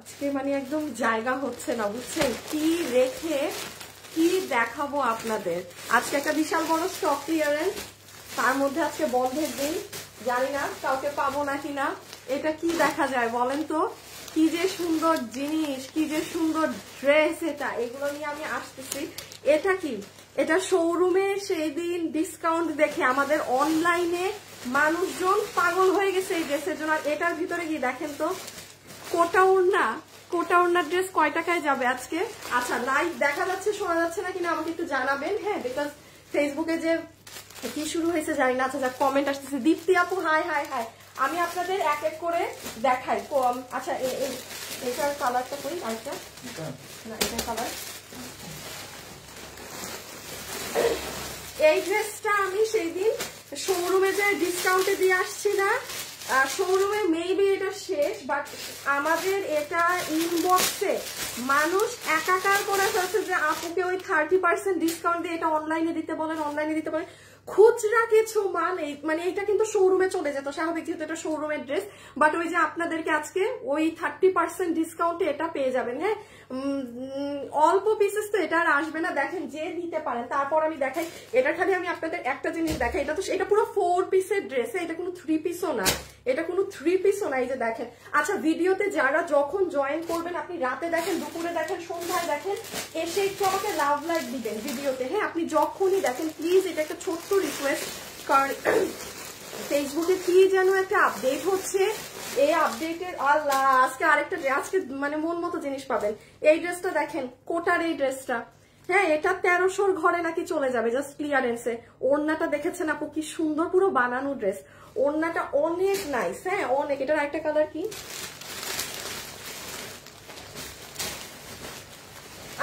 আজকে মানে একদম জায়গা হচ্ছে না, বুঝছেন, কি রেখে কি দেখাবো আপনাদের। আজকে একটা বিশাল বড় স্টক ক্লিয়ারেন্স, তার মধ্যে আজকে বন্ধের দিন, জানি না কাউকে পাবো নাকি না। এটা কি দেখা যায় বলেন তো, কি যে সুন্দর জিনিস, কি যে সুন্দর ড্রেস, এটা এগুলো নিয়ে আমি আসতেছি। এটা কি, এটা শোরুমে সেই দিন ডিসকাউন্ট দেখে আমাদের অনলাইনে মানুষজন পাগল হয়ে গেছে এই ড্রেসের জন্য। এটার ভিতরে কি দেখেন তো, কোটা ওড়না ড্রেস কয় টাকায় যাবে আজকে? আচ্ছা লাইভ দেখা যাচ্ছে, শোনা যাচ্ছে না কিনা আমাকে একটু জানাবেন, হ্যাঁ, বিকজ ফেসবুকে যে কি শুরু হয়েছে জানি না। আচ্ছা কমেন্ট আসতেছে, দীপ্তি আপু হাই হাই হাই। আমি আপনাদের এক এক করে দেখাই। আচ্ছা এটার কালারটা কই, আরেকটা না, এটার কালার, এই ড্রেসটা আমি সেই দিন শোরুমে যে ডিসকাউন্টে দিয়ে আসছি না, শোরুমে মেবি এটা শেষ, বাট আমাদের এটা ইনবক্সে মানুষ একাকার করে ফেলছে যে আপুকে ওই 30% ডিসকাউন্ট দিয়ে এটা অনলাইনে দিতে বলেন, অনলাইনে দিতে বলেন। খুচরা কিছু মাল মানে এটা কিন্তু শোরুমে চলে যেত স্বাভাবিক, যেহেতু এটা শোরুমের ড্রেস, বাট ওই যে আপনাদেরকে আজকে ওই 30% ডিসকাউন্টে এটা পেয়ে যাবেন। হ্যাঁ, অল্প পিসেস তো এটা আর আসবে না, দেখেন যে নিতে পারেন। তারপর আমি দেখাই, এটা খালি আমি আপনাদের একটা জিনিস দেখাই, এটা তো এটা পুরো 4 পিসের ড্রেস, এটা কোনো 3 পিসও না, এটা কোনো 3 পিসও না, এই যে দেখেন। আচ্ছা ভিডিওতে যারা যখন জয়েন করবেন, আপনি রাতে দেখেন, দুপুরে দেখেন, সন্ধ্যায় দেখেন, এসে একটু আমাকে লাভ লাইক দিবেন ভিডিওতে। হ্যাঁ, আপনি যখনই দেখেন প্লিজ, এটা একটা ছোট্ট রিকোয়েস্ট, কারণ ফেসবুকে কি যেন একটা আপডেট হচ্ছে, এই আপডেটের আল্লাহ আজকে আরেকটা, আজকে মানে মন মতো জিনিস পাবেন। এই ড্রেসটা দেখেন, কোটার এই ড্রেসটা, হ্যাঁ এটা 1300 ঘরে নাকি চলে যাবে জাস্ট ক্লিয়ারেন্সে। ওড়নাটা দেখেছেন আপু, কি সুন্দর, পুরো বানানো ড্রেস, ওড়নাটা অনেক নাইস। হ্যাঁ অনেক, এটার একটা কালার কি,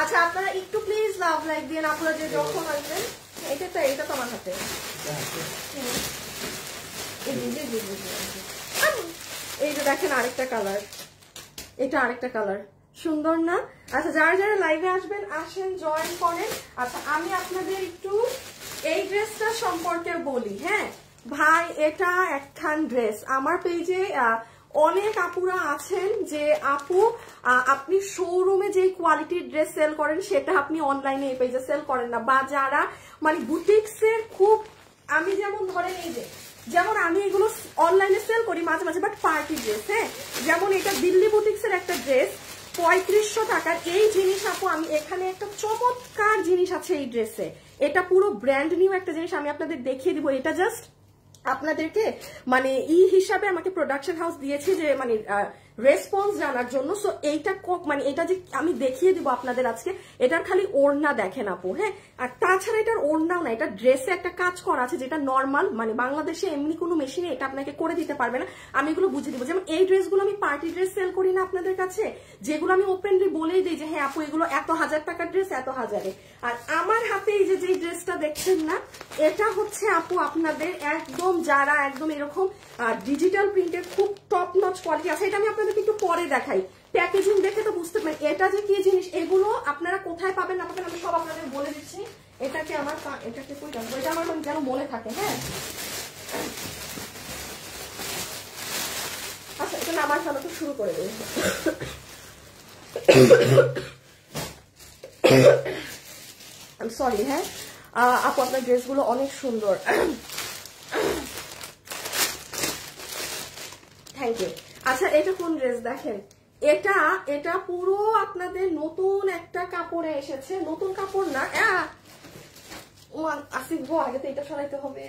আচ্ছা আপনারা একটু প্লিজ লাভ লাইক দিয়ে, আপনারা যে যখন আসবেন। এটা তো আমার হাতে, এই যে দেখেন আরেকটা কালার, এটা আরেকটা কালার, সুন্দর না? আচ্ছা যারা যারা লাইভে আসবেন আসেন, জয়েন করেন। আচ্ছা আমি আপনাদের একটু এই ড্রেসটা সম্পর্কে বলি। হ্যাঁ ভাই, এটা একখান ড্রেস, আমার পেজে অনেক আপুরা আছেন যে আপু আপনি শোরুমে যে কোয়ালিটির ড্রেস সেল করেন সেটা আপনি অনলাইনে এই পেজে সেল করেন না, বা যারা মানে বুটিক্সের খুব, আমি যেমন ধরেন এই যে, যেমন আমি এগুলো অনলাইনে সেল করি মাঝে মাঝে, বাট পার্টি ড্রেস। হ্যাঁ যেমন এটা দিল্লি বুটিক্সের একটা ড্রেস, 3500 টাকার এই জিনিস আপু, আমি এখানে একটা চমৎকার জিনিস আছে এই ড্রেসে, এটা পুরো ব্র্যান্ড নিউ একটা জিনিস আমি আপনাদের দেখিয়ে দিব। এটা জাস্ট আপনাদেরকে মানে হিসাবে আমাকে প্রোডাকশন হাউস দিয়েছে যে মানে রেসপন্স জানার জন্য। সো এইটা মানে এটা যে আমি দেখিয়ে দিব আপনাদের আজকে, এটার খালি ওড়না দেখেন আপু। হ্যাঁ, আর তাছাড়া এটার ওড়নাও না, এটা ড্রেসে একটা কাজ করা আছে যেটা নর্মাল মানে বাংলাদেশে এমনি কোনো মেশিনে এটা আপনাকে করে দিতে পারবে না, আমি এগুলো বুঝে দিব। যেমন এই ড্রেসগুলো আমি পার্টি ড্রেস সেল করি না আপনাদের কাছে, যেগুলো আমি ওপেনলি বলেই দিই যে হ্যাঁ আপু এগুলো এত 1000 টাকার ড্রেস, এত হাজারে। আর আমার হাতে এই যে ড্রেসটা দেখছেন না, এটা হচ্ছে আপু আপনাদের একদম যারা একদম এরকম ডিজিটাল প্রিন্টের খুব টপ নচ কোয়ালিটি আছে, এটা আমি আপনাদেরকে একটু পরে দেখাই। প্যাকেজিং দেখে তো বুঝতে পারেন এটা যে কি জিনিস, এগুলো আপনারা কোথায় পাবেন না পাবেন আমি সব আপনাদের বলে দিচ্ছি। এটাকে কই রাখবো, এটা আমার যেন মনে থাকে। হ্যাঁ আচ্ছা, এটা নামার ফেলা তো শুরু করে দেবে। সরি। হ্যাঁ আপু আপনার ড্রেসগুলো অনেক সুন্দর, থ্যাংক ইউ। আচ্ছা এটা কোন ড্রেস দেখেন, এটা পুরো আপনাদের নতুন একটা কাপড়ে এসেছে, নতুন কাপড় না, আসিফ গো আগে তো এটা সরাইতে হবে।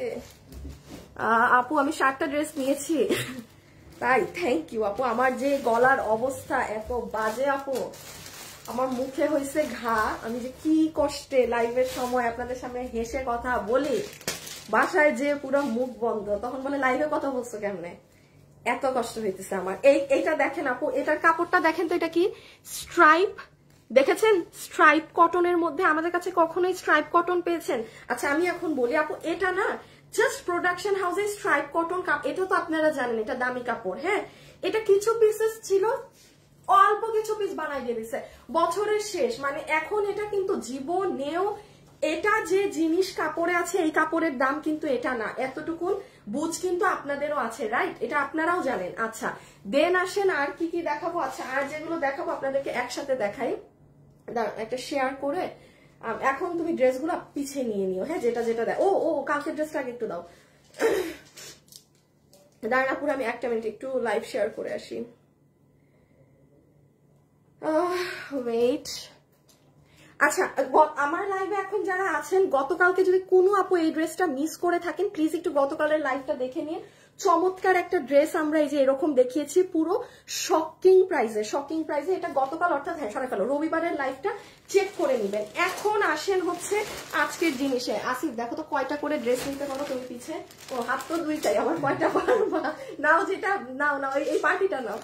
আপু আমি 7টা ড্রেস নিয়েছি, তাই থ্যাংক ইউ আপু। আমার যে গলার অবস্থা এত বাজে আপু, আমার মুখে হয়েছে ঘা, আমি যে কি কষ্টে লাইভের সময় আপনাদের সামনে হেসে কথা বলি, বাসায় যে পুরো মুখ বন্ধ, তখন বলে লাইভে কথা বলছো কেমনে, এত কষ্ট হইতেছে আমার। এইটা দেখেন আপু, এটার কাপড়টা দেখেন তো, এটা কি স্ট্রাইপ দেখেছেন, স্ট্রাইপ কটনের মধ্যে, আমাদের কাছে কখনোই স্ট্রাইপ কটন পেয়েছেন? আচ্ছা আমি এখন বলি আপু, এটা না জাস্ট প্রোডাকশন হাউসে স্ট্রাইপ কটন কাপড়, এটা তো আপনারা জানেন এটা দামি কাপড়। হ্যাঁ এটা কিছু পিসেস ছিল, অল্প কিছু পিস বানাই দিয়ে দিচ্ছে বছরের শেষ, মানে এখন এটা কিন্তু জীবনেও এটা যে জিনিস কাপড়ে আছে এই কাপড়ের দাম কিন্তু এটা না, এতটুকুন বুঝ কিন্তু আপনাদেরও আছে, রাইট? এটা আপনারাও জানেন। আচ্ছা দেন আসেন আর কি কি দেখাবো। আচ্ছা আর যেগুলো দেখাবো আপনাদেরকে একসাথে দেখাই, একটা শেয়ার করে। এখন তুমি ড্রেসগুলো পিছিয়ে নিয়ে নিও, হ্যাঁ, যেটা যেটা দেয়। ও ও কালকের ড্রেসটা আগে একটু দাও। দাঁড়াপুর আমি একটা মিনিট একটু লাইভ শেয়ার করে আসি। ওয়েট। আচ্ছা আমার লাইভে এখন যারা আছেন, গতকালকে যদি কোনো আপু এই ড্রেসটা মিস করে থাকেন প্লিজ একটু গতকালের লাইভটা দেখে নিন। চমৎকার একটা ড্রেস আমরা এই যে এরকম দেখিয়েছি, পুরো শকিং প্রাইসে। এটা গতকাল অর্থাৎ হ্যাঁ সরাই ফেলো, রবিবারের লাইভটা চেক করে নিবেন। এখন আসেন হচ্ছে আজকের জিনিসে। আসিফ দেখো তো কয়টা করে ড্রেস নিতে পারো তুমি পিছে? ও হাত তো দুইটাই, আমার কয়টা পারবা? নাও যেটা নাও এই পার্টিটা নাও।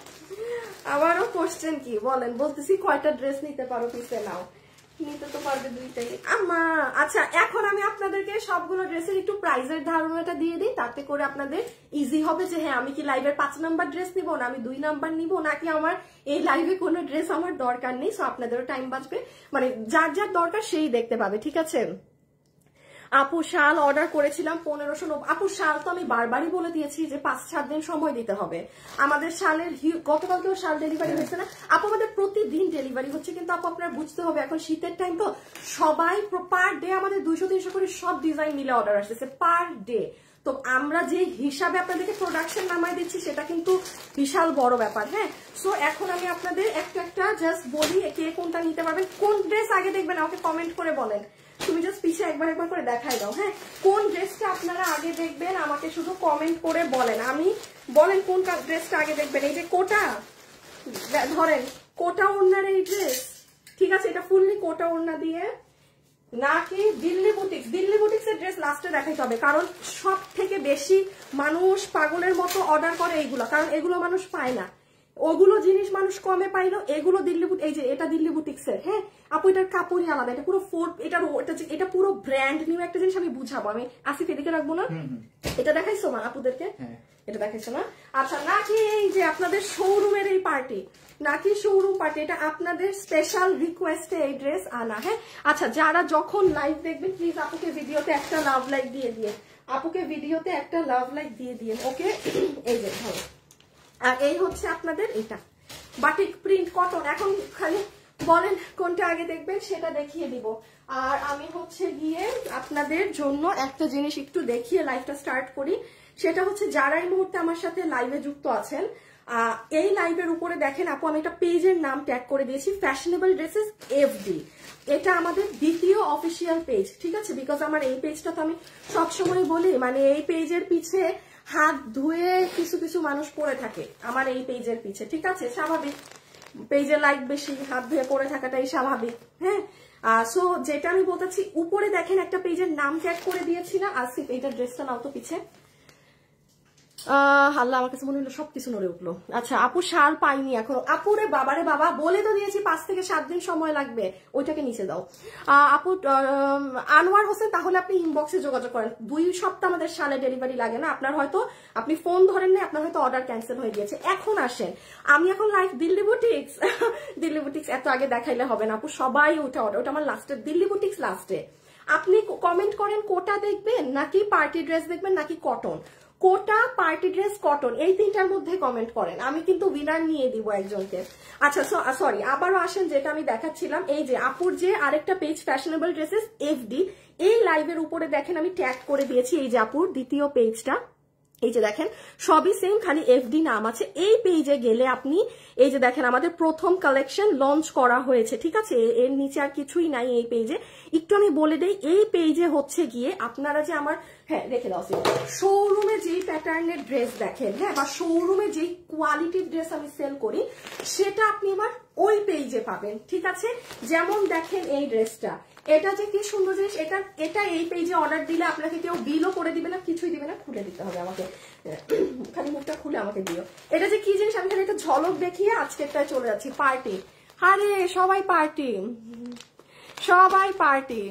আমারও কোশ্চেন কি বলেন, বলতেছি কয়টা ড্রেস নিতে পারো পিছে, নাও। নিতে তো পারবে দুইটাই আমা। আচ্ছা এখন আমি আপনাদেরকে সবগুলো ড্রেসের একটু প্রাইসের ধারণাটা দিয়ে দিই, তাতে করে আপনাদের ইজি হবে যে হ্যাঁ আমি কি লাইভের 5 নাম্বার ড্রেস নিব না আমি 2 নাম্বার নিব, নাকি আমার এই লাইভে কোনো ড্রেস আমার দরকার নেই। সো আপনাদেরও টাইম বাঁচবে, মানে যার যার দরকার সেই দেখতে পাবে, ঠিক আছে? আপু শাল অর্ডার করেছিলাম 1590। আপু শাল তো আমি বারবারই বলে দিয়েছি যে 5-7 দিন সময় দিতে হবে। আমাদের শালের গতকালকেও শাল ডেলিভারি হয়েছে না আপু, আমাদের প্রতিদিন ডেলিভারি হচ্ছে। কিন্তু আপু আপনার বুঝতে হবে এখন শীতের টাইম তো সবাই পার ডে আমাদের 200-300 করে সব ডিজাইন মিলে অর্ডার আসতেছে পার ডে। তো আমরা যে হিসাবে আপনাদেরকে প্রোডাকশন নামাই দিচ্ছি সেটা কিন্তু বিশাল বড় ব্যাপার, হ্যাঁ। সো এখন আমি আপনাদের একটা জাস্ট বলি কে কোনটা নিতে পারবেন। কোন ড্রেস আগে দেখবেন আমাকে কমেন্ট করে বলেন, তুমি জাস্ট পিছে একবার করে দেখাই দাও, হ্যাঁ। কোন ড্রেসটা আপনারা আগে দেখবেন আমাকে শুধু কমেন্ট করে বলেন। আমি বলেন কোন ড্রেসটা আগে দেখবেন। এই যে কোটা, ধরেন কোটা ওড়নার এই ড্রেস, ঠিক আছে, এটা ফুললি কোটা ওড়না দিয়ে, নাকি দিল্লি বুটিক্সের ড্রেস লাস্টে দেখাইতে হবে, কারণ সব থেকে বেশি মানুষ পাগলের মতো অর্ডার করে এইগুলো, কারণ এগুলো মানুষ পায় না। ওগুলো জিনিস মানুষ কমে পাইলো, এগুলো দিল্লি বুটিক। এই যে এটা দিল্লি বুটিক্সের, হ্যাঁ আপু এটার কাপড়ই আলাদা, এটা পুরো এটা পুরো ব্র্যান্ড নিউ একটা জিনিস আমি বুঝাবো। আমি আসিফ এদিকে রাখবো না, এটা দেখাইছো মা আপুদেরকে, এটা দেখাইছো না? আচ্ছা নাকি এই যে আপনাদের শোরুমের এই পার্টি, নাকি শোরুম পার্টি, এটা আপনাদের স্পেশাল রিকোয়েস্টে এই ড্রেস আনা, হ্যাঁ। আচ্ছা যারা যখন লাইভ দেখবেন প্লিজ আপুকে ভিডিওতে একটা লাভ লাইক দিয়ে দিয়ে, ওকে? এই যে ধরো, আর এই হচ্ছে আপনাদের এটা বাটিক প্রিন্ট কটন। এখন খালি বলেন কোনটা আগে দেখবেন সেটা দেখিয়ে দিব। আর আমি হচ্ছে গিয়ে আপনাদের জন্য একটা জিনিস একটু দেখিয়ে লাইভটা স্টার্ট করি, সেটা হচ্ছে যারা এই মুহূর্তে আমার সাথে লাইভে যুক্ত আছেন, এই লাইভের উপরে দেখেন আপু আমি একটা পেজের নাম ট্যাগ করে দিয়েছি, ফ্যাশনেবল ড্রেসেস এফডি। এটা আমাদের দ্বিতীয় অফিসিয়াল পেজ, ঠিক আছে? বিকজ আমার এই পেজটা তো আমি সবসময় বলি, মানে এই পেজের পিছে হাত ধুয়ে কিছু কিছু মানুষ পড়ে থাকে আমার এই পেজের পিছে, ঠিক আছে? স্বাভাবিক, পেজে লাইক বেশি, হাত ধুয়ে পড়ে থাকাটাই স্বাভাবিক, হ্যাঁ। সো যেটা আমি বলতেছি, উপরে দেখেন একটা পেজের নাম ট্যাগ করে দিয়েছি না। আসিফ এইটা ড্রেসটা নাও তো পিছে। আল্লাহ আমার কাছে মনে হলো সবকিছু নড়ে উঠলো। আচ্ছা আপু শাল পাইনি এখনো। আপুরে বাবারে বাবা, বলে তো দিয়েছি 5 থেকে 7 দিন সময় লাগবে, ওইটাকে নিচে দাও। আপু আনোয়ার হোসেন, তাহলে আপনি ইনবক্সে যোগাযোগ করেন। 2 সপ্তাহ আমাদের শালে ডেলিভারি লাগে না। আপনার হয়তো আপনি ফোন ধরেন না, আপনার হয়তো অর্ডার ক্যান্সেল হয়ে গিয়েছে। এখন আসেন, আমি এখন লাইভ দিল্লি বুটিক্স এত আগে দেখাইলে হবে না আপু, সবাই ওটা অর্ডার, ওটা আমার লাস্টের দিল্লি বুটিক্স লাস্টে। আপনি কমেন্ট করেন কোটা দেখবেন নাকি পার্টি ড্রেস দেখবেন নাকি কটন। কোটা, পার্টি ড্রেস, কটন, এই 3টার মধ্যে কমেন্ট করেন, আমি কিন্তু উইনার নিয়ে দিব একজনকে। আচ্ছা সরি, আবারও আসেন যেটা আমি দেখাচ্ছিলাম, এই যে আপুর যে আরেকটা পেজ ফ্যাশনেবল ড্রেসেস এফডি, এই লাইভের উপরে দেখেন আমি ট্যাগ করে দিয়েছি এই যে আপুর দ্বিতীয় পেজটা। এই যে দেখেন সবই সেম, খালি এফডি নাম আছে। এই পেজে গেলে আপনি এই যে দেখেন আমাদের প্রথম কালেকশন লঞ্চ করা হয়েছে, ঠিক আছে? এর নিচে আর কিছুই নাই এই পেজে। একটু আমি বলে দেই, এই পেজে হচ্ছে গিয়ে আপনারা যে আমার, হ্যাঁ রেখে দাও, শোরুমে যেই প্যাটার্নের ড্রেস দেখেন, হ্যাঁ, বা শোরুমে যেই কোয়ালিটির ড্রেস আমি সেল করি সেটা আপনি এবার ওই পেজে পাবেন, ঠিক আছে? যেমন দেখেন এই ড্রেসটা, এটা যে কি সুন্দর জিনিস, এটা এই পেজে অর্ডার দিলে আপনাকে কেউ বিলও করে দিবে না, কিছুই দিবে না, খুলে দিতে হবে আমাকে, খালি মুখটা খুলে আমাকে দিও। এটা যে কি জিনিস আমি খালি একটা ঝলক দেখিয়ে আজকেরটায় চলে যাচ্ছি। পার্টি, আরে সবাই পার্টি।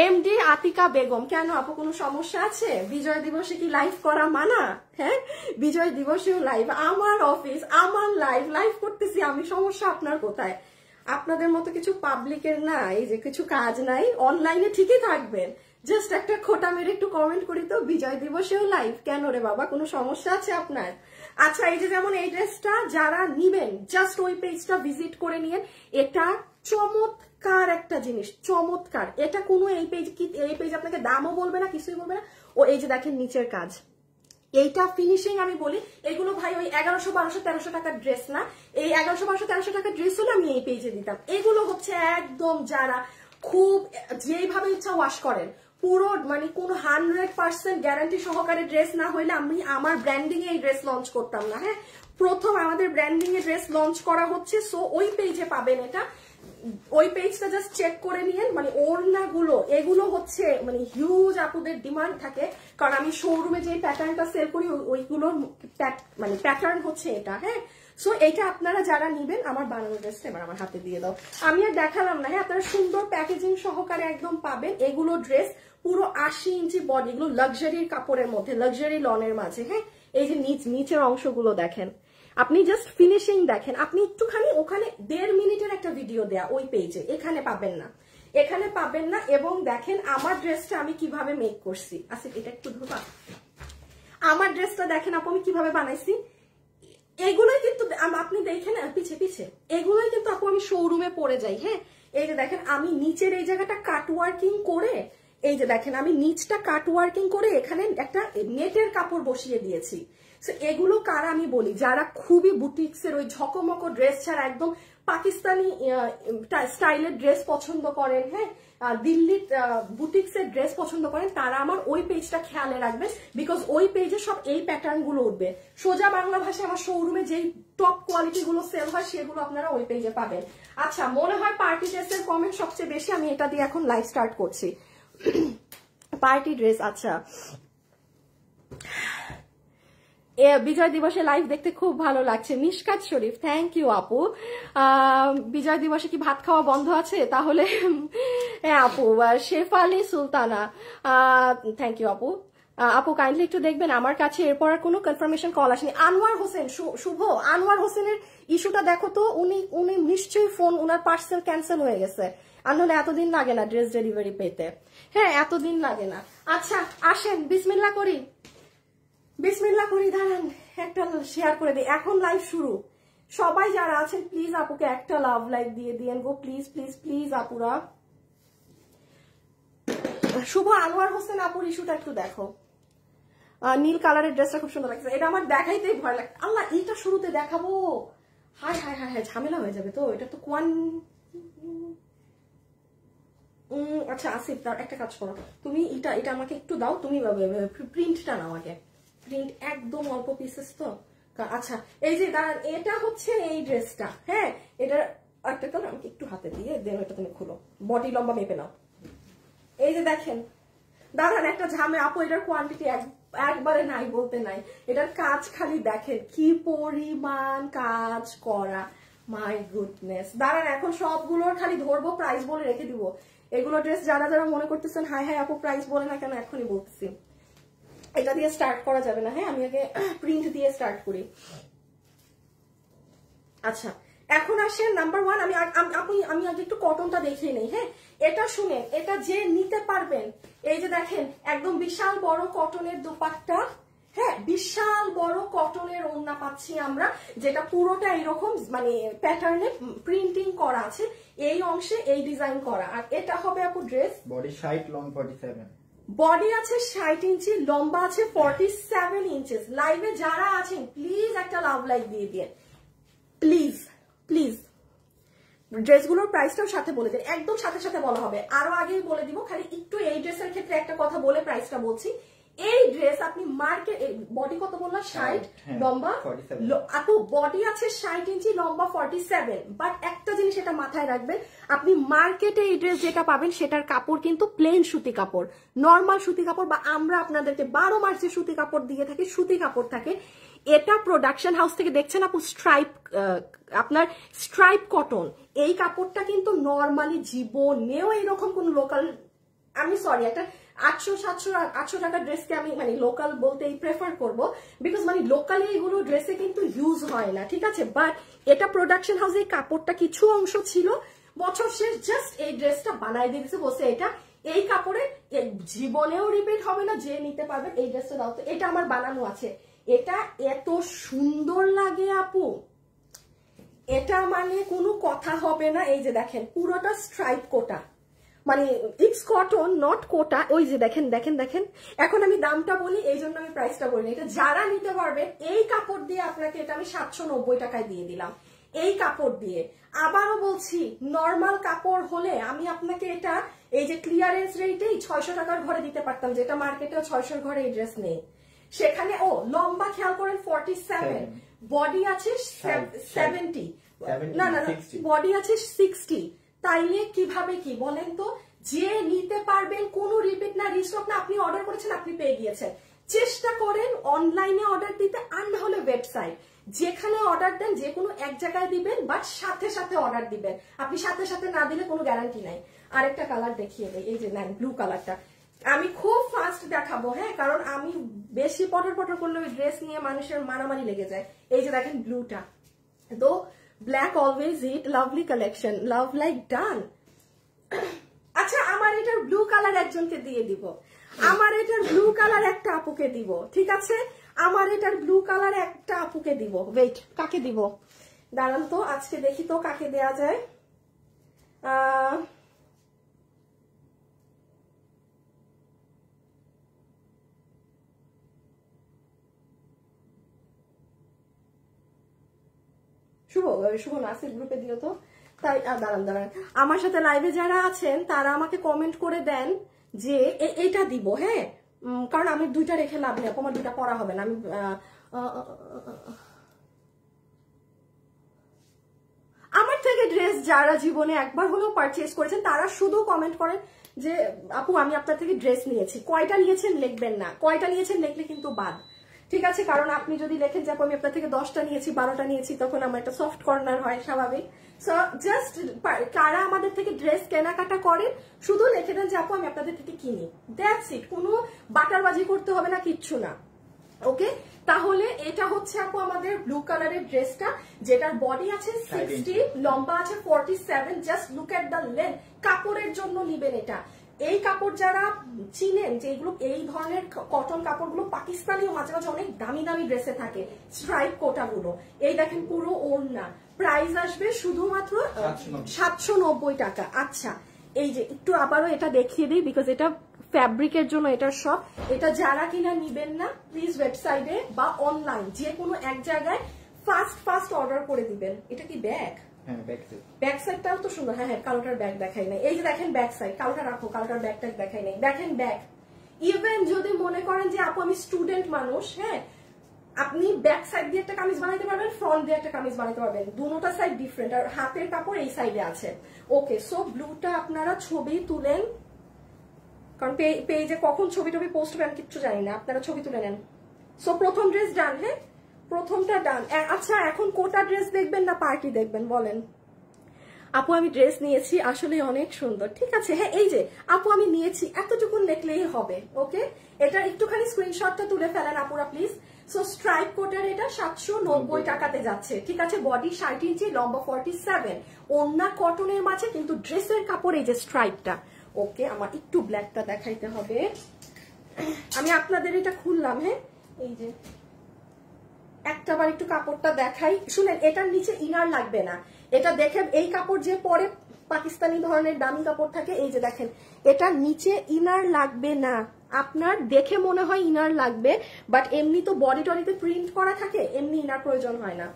এমডি আতিকা বেগম, কেন আপু কোনো সমস্যা আছে? বিজয় দিবসে কি লাইভ করা মানা? হ্যাঁ বিজয় দিবসেও লাইভ, আমার অফিস, আমার লাইভ করতেছি আমি, সমস্যা আপনার কোথায়? আপনাদের মতো কিছু পাবলিকের না, এই যে কিছু কাজ নাই, অনলাইনে ঠিকই থাকবেন, জাস্ট একটা খোটা মেরে একটু কমেন্ট করি তো বিজয় দিবসেও লাইভ। কেন রে বাবা, কোনো সমস্যা আছে আপনার? আচ্ছা, এই যে যেমন এই ড্রেসটা যারা নিবেন জাস্ট ওই পেজটা ভিজিট করে নিন। এটা চমৎকার একটা জিনিস, চমৎকার। এটা কোনো এই পেজ আপনাকে দামও বলবে না, কিছুই বলবে না। ও এই যে দেখেন নিচের কাজ, এইটা ফিনিশিং আমি বলি, এগুলো ভাই ওই 1100, 1200, 1300 টাকার ড্রেস না। এই 1100, 1200, 1300 টাকার ড্রেস হলে আমি এই পেজে দিতাম। এগুলো হচ্ছে একদম যারা খুব যেইভাবে ইচ্ছা ওয়াশ করেন, পুরো মানে কোনো 100% গ্যারান্টি সহকারে ড্রেস না হইলে আমি আমার ব্র্যান্ডিং এ এই ড্রেস লঞ্চ করতাম না। হ্যাঁ, প্রথম আমাদের ব্র্যান্ডিং এ ড্রেস লঞ্চ করা হচ্ছে, সো ওই পেজে পাবেন এটা। ওই পেজটা জাস্ট চেক করে নিয়েন। মানে ওড়নাগুলো এগুলো হচ্ছে মানে হিউজ আপুদের ডিমান্ড থাকে, কারণ আমি শোরুমে যে প্যাটার্নটা সেল করি ওইগুলোর মানে প্যাটার্ন হচ্ছে এটা। হ্যাঁ, সো এইটা আপনারা যারা নিবেন, আমার বানানো ড্রেসটা এবার আমার হাতে দিয়ে দাও। আমি আর দেখালাম না। হ্যাঁ, আপনারা সুন্দর প্যাকেজিং সহকারে একদম পাবেন। এগুলো ড্রেস পুরো 80 ইঞ্চি বডি, এগুলো লাক্সারির কাপড়ের মধ্যে, লাক্সারি লনের মাঝে। হ্যাঁ, এই যে নিচের অংশগুলো দেখেন, আপনি জাস্ট ফিনিশিং দেখেন। আপনি একটুখানি ওখানে 1.5 মিনিটের একটা ভিডিও দেয়া ওই পেজে, এখানে পাবেন না, এখানে পাবেন না। এবং দেখেন আমার ড্রেসটা আমি কিভাবে মেক করছি। আচ্ছা, এটা একটু ধোবা। আমার ড্রেসটা দেখেন আপু আমি কিভাবে বানাইছি। এগুলোই কিন্তু আপনি দেখেন পিছে পিছে, এগুলোই কিন্তু আপু আমি শোরুমে পরে যাই। হ্যাঁ, এই যে দেখেন আমি নিচের এই জায়গাটা কাট ওয়ার্কিং করে, এই যে দেখেন আমি নিচটা কাট ওয়ার্কিং করে এখানে একটা নেটের কাপড় বসিয়ে দিয়েছি। এগুলো কারা আমি বলি, যারা খুবই বুটিক্সের ওই ঝকমকো ড্রেস ছাড়া একদম পাকিস্তানি স্টাইলের ড্রেস পছন্দ করেন, হ্যাঁ, দিল্লির বুটিক্সের ড্রেস পছন্দ করেন, তারা আমার ওই পেজটা খেয়ালে রাখবেন। বিকজ ওই পেজে সব এই প্যাটার্ন গুলো উঠবে। সোজা বাংলা ভাষায় আমার শোরুমে যেই টপ কোয়ালিটি গুলো সেল হয় সেগুলো আপনারা ওই পেজে পাবেন। আচ্ছা, মনে হয় পার্টি ড্রেসের কমেন্ট সবচেয়ে বেশি, আমি এটা দিয়ে এখন লাইভ স্টার্ট করছি। পার্টি ড্রেস, আচ্ছা, বিজয় দিবসে লাইভ দেখতে খুব ভালো লাগছে। মিশকাত শরীফ, থ্যাংক ইউ আপু। বিজয় দিবসে কি ভাত খাওয়া বন্ধ আছে তাহলে? হ্যাঁ আপু। শেফালি সুলতানা, থ্যাংক ইউ আপু। আপু কাইন্ডলি একটু দেখবেন আমার কাছে এরপর আর কোনো কনফার্মেশন কল আসেনি। আনোয়ার হোসেন, শুভ আনোয়ার হোসেনের ইস্যুটা দেখো তো। উনি নিশ্চয়ই ফোন, উনার পার্সেল ক্যান্সেল হয়ে গেছে, আর নাহলে এতদিন লাগে না ড্রেস ডেলিভারি পেতে। হ্যাঁ, এতদিন লাগে না। আচ্ছা আসেন বিসমিল্লাহ করি, বিসমিল্লাহ করি। দাঁড়ান একটা শেয়ার করে দিই, এখন লাইভ শুরু। সবাই যারা আছেন প্লিজ আপুকে একটা লাভ লাইক দিয়ে দিয়েন গো, প্লিজ প্লিজ প্লিজ আপুরা। শুভ আনোয়ার হোসেন আপুর ইস্যুটা একটু দেখো। নীল কালারের ড্রেসটা খুব সুন্দর লাগছে, এটা আমার দেখাইতেই ভয় লাগছে। আল্লাহ, এইটা শুরুতে দেখাবো? হায় হায় হায় হায়, ঝামেলা হয়ে যাবে তো। এটা তো আচ্ছা আসিফ, তার একটা কাজ করো, তুমি এটা আমাকে একটু দাও, তুমি প্রিন্টটা নাও আগে। প্রিন্ট একদম অল্প পিসেস তো। আচ্ছা, এই যে দাঁড়ান, এটা হচ্ছে এই ড্রেসটা। হ্যাঁ, এটার একটা কালার আমাকে একটু হাতে দিয়ে দেন, এটা তুমি খুলো, বডি লম্বা মেপে নাও। এই যে দেখেন, দাঁড়ান একটা ঝামেলা আপু, এটার কোয়ান্টিটি একবারে নাই বলতে নাই। এটার কাজ খালি দেখেন কি পরিমাণ কাজ করা, মাই গুডনেস। দাঁড়ান এখন সবগুলোর খালি ধরবো, প্রাইস বলে রেখে দিব। এগুলো ড্রেস যারা যারা মনে করতেছেন হাই হাই আপু প্রাইস বলে না কেন, এখনই বলতেছি। এটা দিয়ে স্টার্ট করা যাবে না। হ্যাঁ, আমি আগে প্রিন্ট দিয়ে স্টার্ট করি। আচ্ছা, এখন আসেন নাম্বার 1। আমি আগে একটু কটনটা দেখিয়ে নেই। হ্যাঁ, এটা শুনেন, এটা যে নিতে পারবেন, এই যে দেখেন একদম বিশাল বড় কটনের দোপাট্টা। হ্যাঁ, বিশাল বড় কটনের ওড়না পাচ্ছি আমরা, যেটা পুরোটা এরকম মানে প্যাটার্নে প্রিন্টিং করা আছে, এই অংশে এই ডিজাইন করা। আর এটা হবে আপু ড্রেস বডি 60, লং 47, বডি আছে 60 ইঞ্চি, লম্বা আছে 47 ইঞ্চেস। লাইভে যারা আছেন প্লিজ একটা লাভ লাইক দিয়ে দিয়ে, প্লিজ প্লিজ। ড্রেসগুলোর প্রাইসটাও সাথে বলে দেন, একদম সাথে সাথে বলা হবে, আরো আগেই বলে দিব। খালি একটু এই ড্রেসের ক্ষেত্রে একটা কথা বলে প্রাইসটা বলছি। এই ড্রেস আপনি মার্কেট, বডি কত বললাম 60, লম্বা আপু বডি আছে 60 ইঞ্চি, লম্বা 47। বাট একটা জিনিস এটা মাথায় রাখবেন, আপনি মার্কেটে এই ড্রেস যেটা পাবেন সেটার কাপড় কিন্তু প্লেন সুতি কাপড়, নর্মাল সুতি কাপড়, বা আমরা আপনাদেরকে 12 মার্চ যে সুতি কাপড় দিয়ে থাকি সুতি কাপড় থাকে। এটা প্রোডাকশন হাউস থেকে দেখছেন আপু, আপনার স্ট্রাইপ কটন। এই কাপড়টা কিন্তু নর্মালি জীবনেও এইরকম কোন লোকাল, আমি সরি একটা 800 টাকার ড্রেসকে আমি মানে লোকাল বলতেই প্রেফার করব, বিকজ মানে লোকালি এগুলো ড্রেসে কিন্তু ইউজ হয় না, ঠিক আছে। বাট এটা প্রোডাকশন হাউসে কাপড়টা কিছু অংশ ছিল, বছর শেষ জাস্ট এই ড্রেসটা বানাই দিয়েছে বসে। এটা এই কাপড়ে জীবনেও রিপিট হবে না, যে নিতে পারবে এই ড্রেসটা দাও তো। এটা আমার বানানো আছে, এটা এত সুন্দর লাগে আপু, এটা মানে কোনো কথা হবে না। এই যে দেখেন পুরোটা স্ট্রাইপ কোটা, মানে ইটস কটন নট কোটা। ওই যে দেখেন দেখেন দেখেন, এখন আমি দামটা বলি, এই জন্য আমি প্রাইসটা বলি না। এটা যারা নিতে পারবেন এই কাপড় দিয়ে আপনাকে এটা আমি 790 টাকায় দিয়ে দিলাম, এই কাপড় দিয়ে। আবারও বলছি, নর্মাল কাপড় হলে আমি আপনাকে এটা এই যে ক্লিয়ারেন্স রেটেই 600 টাকার ঘরে দিতে পারতাম, যেটা মার্কেটে 600 ঘরে এই ড্রেস নেই। সেখানে লম্বা খেয়াল করেন 47, বডি আছে 70, না না বডি আছে 60। তাইলে কিভাবে কি বলেন তো, যে নিতে পারবেন কোনো রিপিট না, রিস্টক না, আপনি অর্ডার করেছেন আপনি পেয়ে গিয়েছেন। চেষ্টা করেন অনলাইনে অর্ডার দিতে, আর না হলে ওয়েবসাইট, যেখানে অর্ডার দেন যে কোনো এক জায়গায় দিবেন, বাট সাথে সাথে অর্ডার দিবেন। আপনি সাথে সাথে না দিলে কোনো গ্যারান্টি নাই। আরেকটা কালার দেখিয়ে দেয়, এই যে নেন ব্লু কালারটা। আমি খুব ফাস্ট দেখাবো, হ্যাঁ, কারণ আমি বেশি পটর পটর করলে ওই ড্রেস নিয়ে মানুষের মারামারি লেগে যায়। এই যে দেখেন ব্লুটা, তো black always hit, lovely collection, love like done. আচ্ছা, আমার এটার ব্লু কালার একজনকে দিয়ে দিব, আমার এটার ব্লু কালার একটা আপুকে দিব, ঠিক আছে, আমার এটার ব্লু কালার একটা আপুকে দিব। ওয়েট, কাকে দিব দাঁড়ান তো, আজকে দেখি তো কাকে দেয়া যায়। শুভ নাসির গ্রুপে দিও তো। তাই দাঁড়ান, আমার সাথে লাইভে যারা আছেন তারা আমাকে কমেন্ট করে দেন যে এটা দিব, হ্যাঁ, কারণ আমি দুইটা রেখে লাভ নেই, আমার দুইটা পড়া হবে না। আমি আমার থেকে ড্রেস যারা জীবনে একবার হলেও পারচেজ করেছেন তারা শুধু কমেন্ট করেন যে আপু আমি আপনার থেকে ড্রেস নিয়েছি। কয়টা নিয়েছেন লিখবেন না, কয়টা নিয়েছেন লিখলে কিন্তু বাদ, ঠিক আছে। কারণ আপনি যদি লেখেন যে আপু আমি আপনার থেকে 10টা নিয়েছি 12টা নিয়েছি, তখন আমার একটা সফট কর্নার হয়, স্বাভাবিক। সো জাস্ট কারা আমাদের থেকে ড্রেস কেনাকাটা করেন শুধু লিখে দেন যে আপু আমি আপনাদের থেকে কিনি, দ্যাটস ইট। কোনো বাটারবাজি করতে হবে না, কিচ্ছু না, ওকে। তাহলে এটা হচ্ছে আপু আমাদের ব্লু কালারের ড্রেসটা, যেটার বডি আছে 60, লম্বা আছে 47। Just look at the length. কাপড়ের জন্য নিবেন এটা। এই কাপড় যারা চিনেন যে এগুলো, এই ধরনের কটন কাপড়গুলো পাকিস্তানি মাঝে মাঝে অনেক দামি দামি ড্রেসে থাকে, স্ট্রাইপ কোটাগুলো। এই দেখেন পুরো ওড়না, প্রাইস আসবে শুধুমাত্র 790 টাকা। আচ্ছা, এই যে একটু আবারও এটা দেখিয়ে দিই, বিকজ এটা ফ্যাব্রিকের জন্য এটা সব। এটা যারা কিনা নিবেন না, প্লিজ ওয়েবসাইটে বা অনলাইন যে কোনো এক জায়গায় ফাস্ট অর্ডার করে দিবেন। এটা কি ব্যাগ? ব্যাক সাইডটাও তো সুন্দর। হ্যাঁ, কালোটার ব্যাগ দেখাই নাই। এই যে দেখেন ব্যাক সাইড, কালোটা রাখো, কালোটার ব্যাগটা দেখাই নাই। দেখেন ব্যাগ। ইভেন যদি মনে করেন যে আপু আমি স্টুডেন্ট মানুষ, হ্যাঁ, আপনি ব্যাক সাইড দিয়ে একটা কামিজ বানাইতে পারবেন, ফ্রন্ট দিয়ে একটা কামিজ বানাইতে পারবেন, দুটোটা সাইড ডিফারেন্ট। আর হাতের কাপড় এই সাইডে আছে, ওকে। সো ব্লুটা আপনারা ছবি তুলেন, কারণ পেজে কখন ছবি টবি পোস্ট হবে আমি কিচ্ছু জানি না, আপনারা ছবি তুলে নেন। সো প্রথম ড্রেস ডান, হ্যাঁ, প্রথমটা ডান। আচ্ছা, এখন কোটা ড্রেস দেখবেন না পার্টি দেখবেন বলেন? আপু আমি ড্রেস নিয়েছি, আসলে অনেক সুন্দর, ঠিক আছে। হ্যাঁ, এই যে আপু আমি নিয়েছি, এতটুকু দেখলেই হবে, ওকে। এটা একটুখানি স্ক্রিনশটটা তুলে ফেলেন আপুরা প্লিজ। সো স্ট্রাইপ কোটার এটা 790 টাকাতে যাচ্ছে, ঠিক আছে। বডি 60 ইঞ্চি, লম্বা 47, ওড়না কটনের মাঝে, কিন্তু ড্রেসের কাপড় এই যে স্ট্রাইপটা, ওকে। আমার একটু ব্ল্যাকটা দেখাইতে হবে, আমি আপনাদের এটা খুললাম, হ্যাঁ, এই যে একটাবার একটু কাপড়টা দেখাই, শুনেন। এটার নিচে ইনার লাগবে না, এটা দেখে এই কাপড় যে পরে পাকিস্তানি ধরনের দামি কাপড় থাকে, এই যে দেখেন এটার নিচে ইনার লাগবে না। আপনার দেখে মনে হয় ইনার লাগবে, বাট এমনি তো বডি টডিতে প্রিন্ট করা থাকে, এমনি ইনার প্রয়োজন হয় না।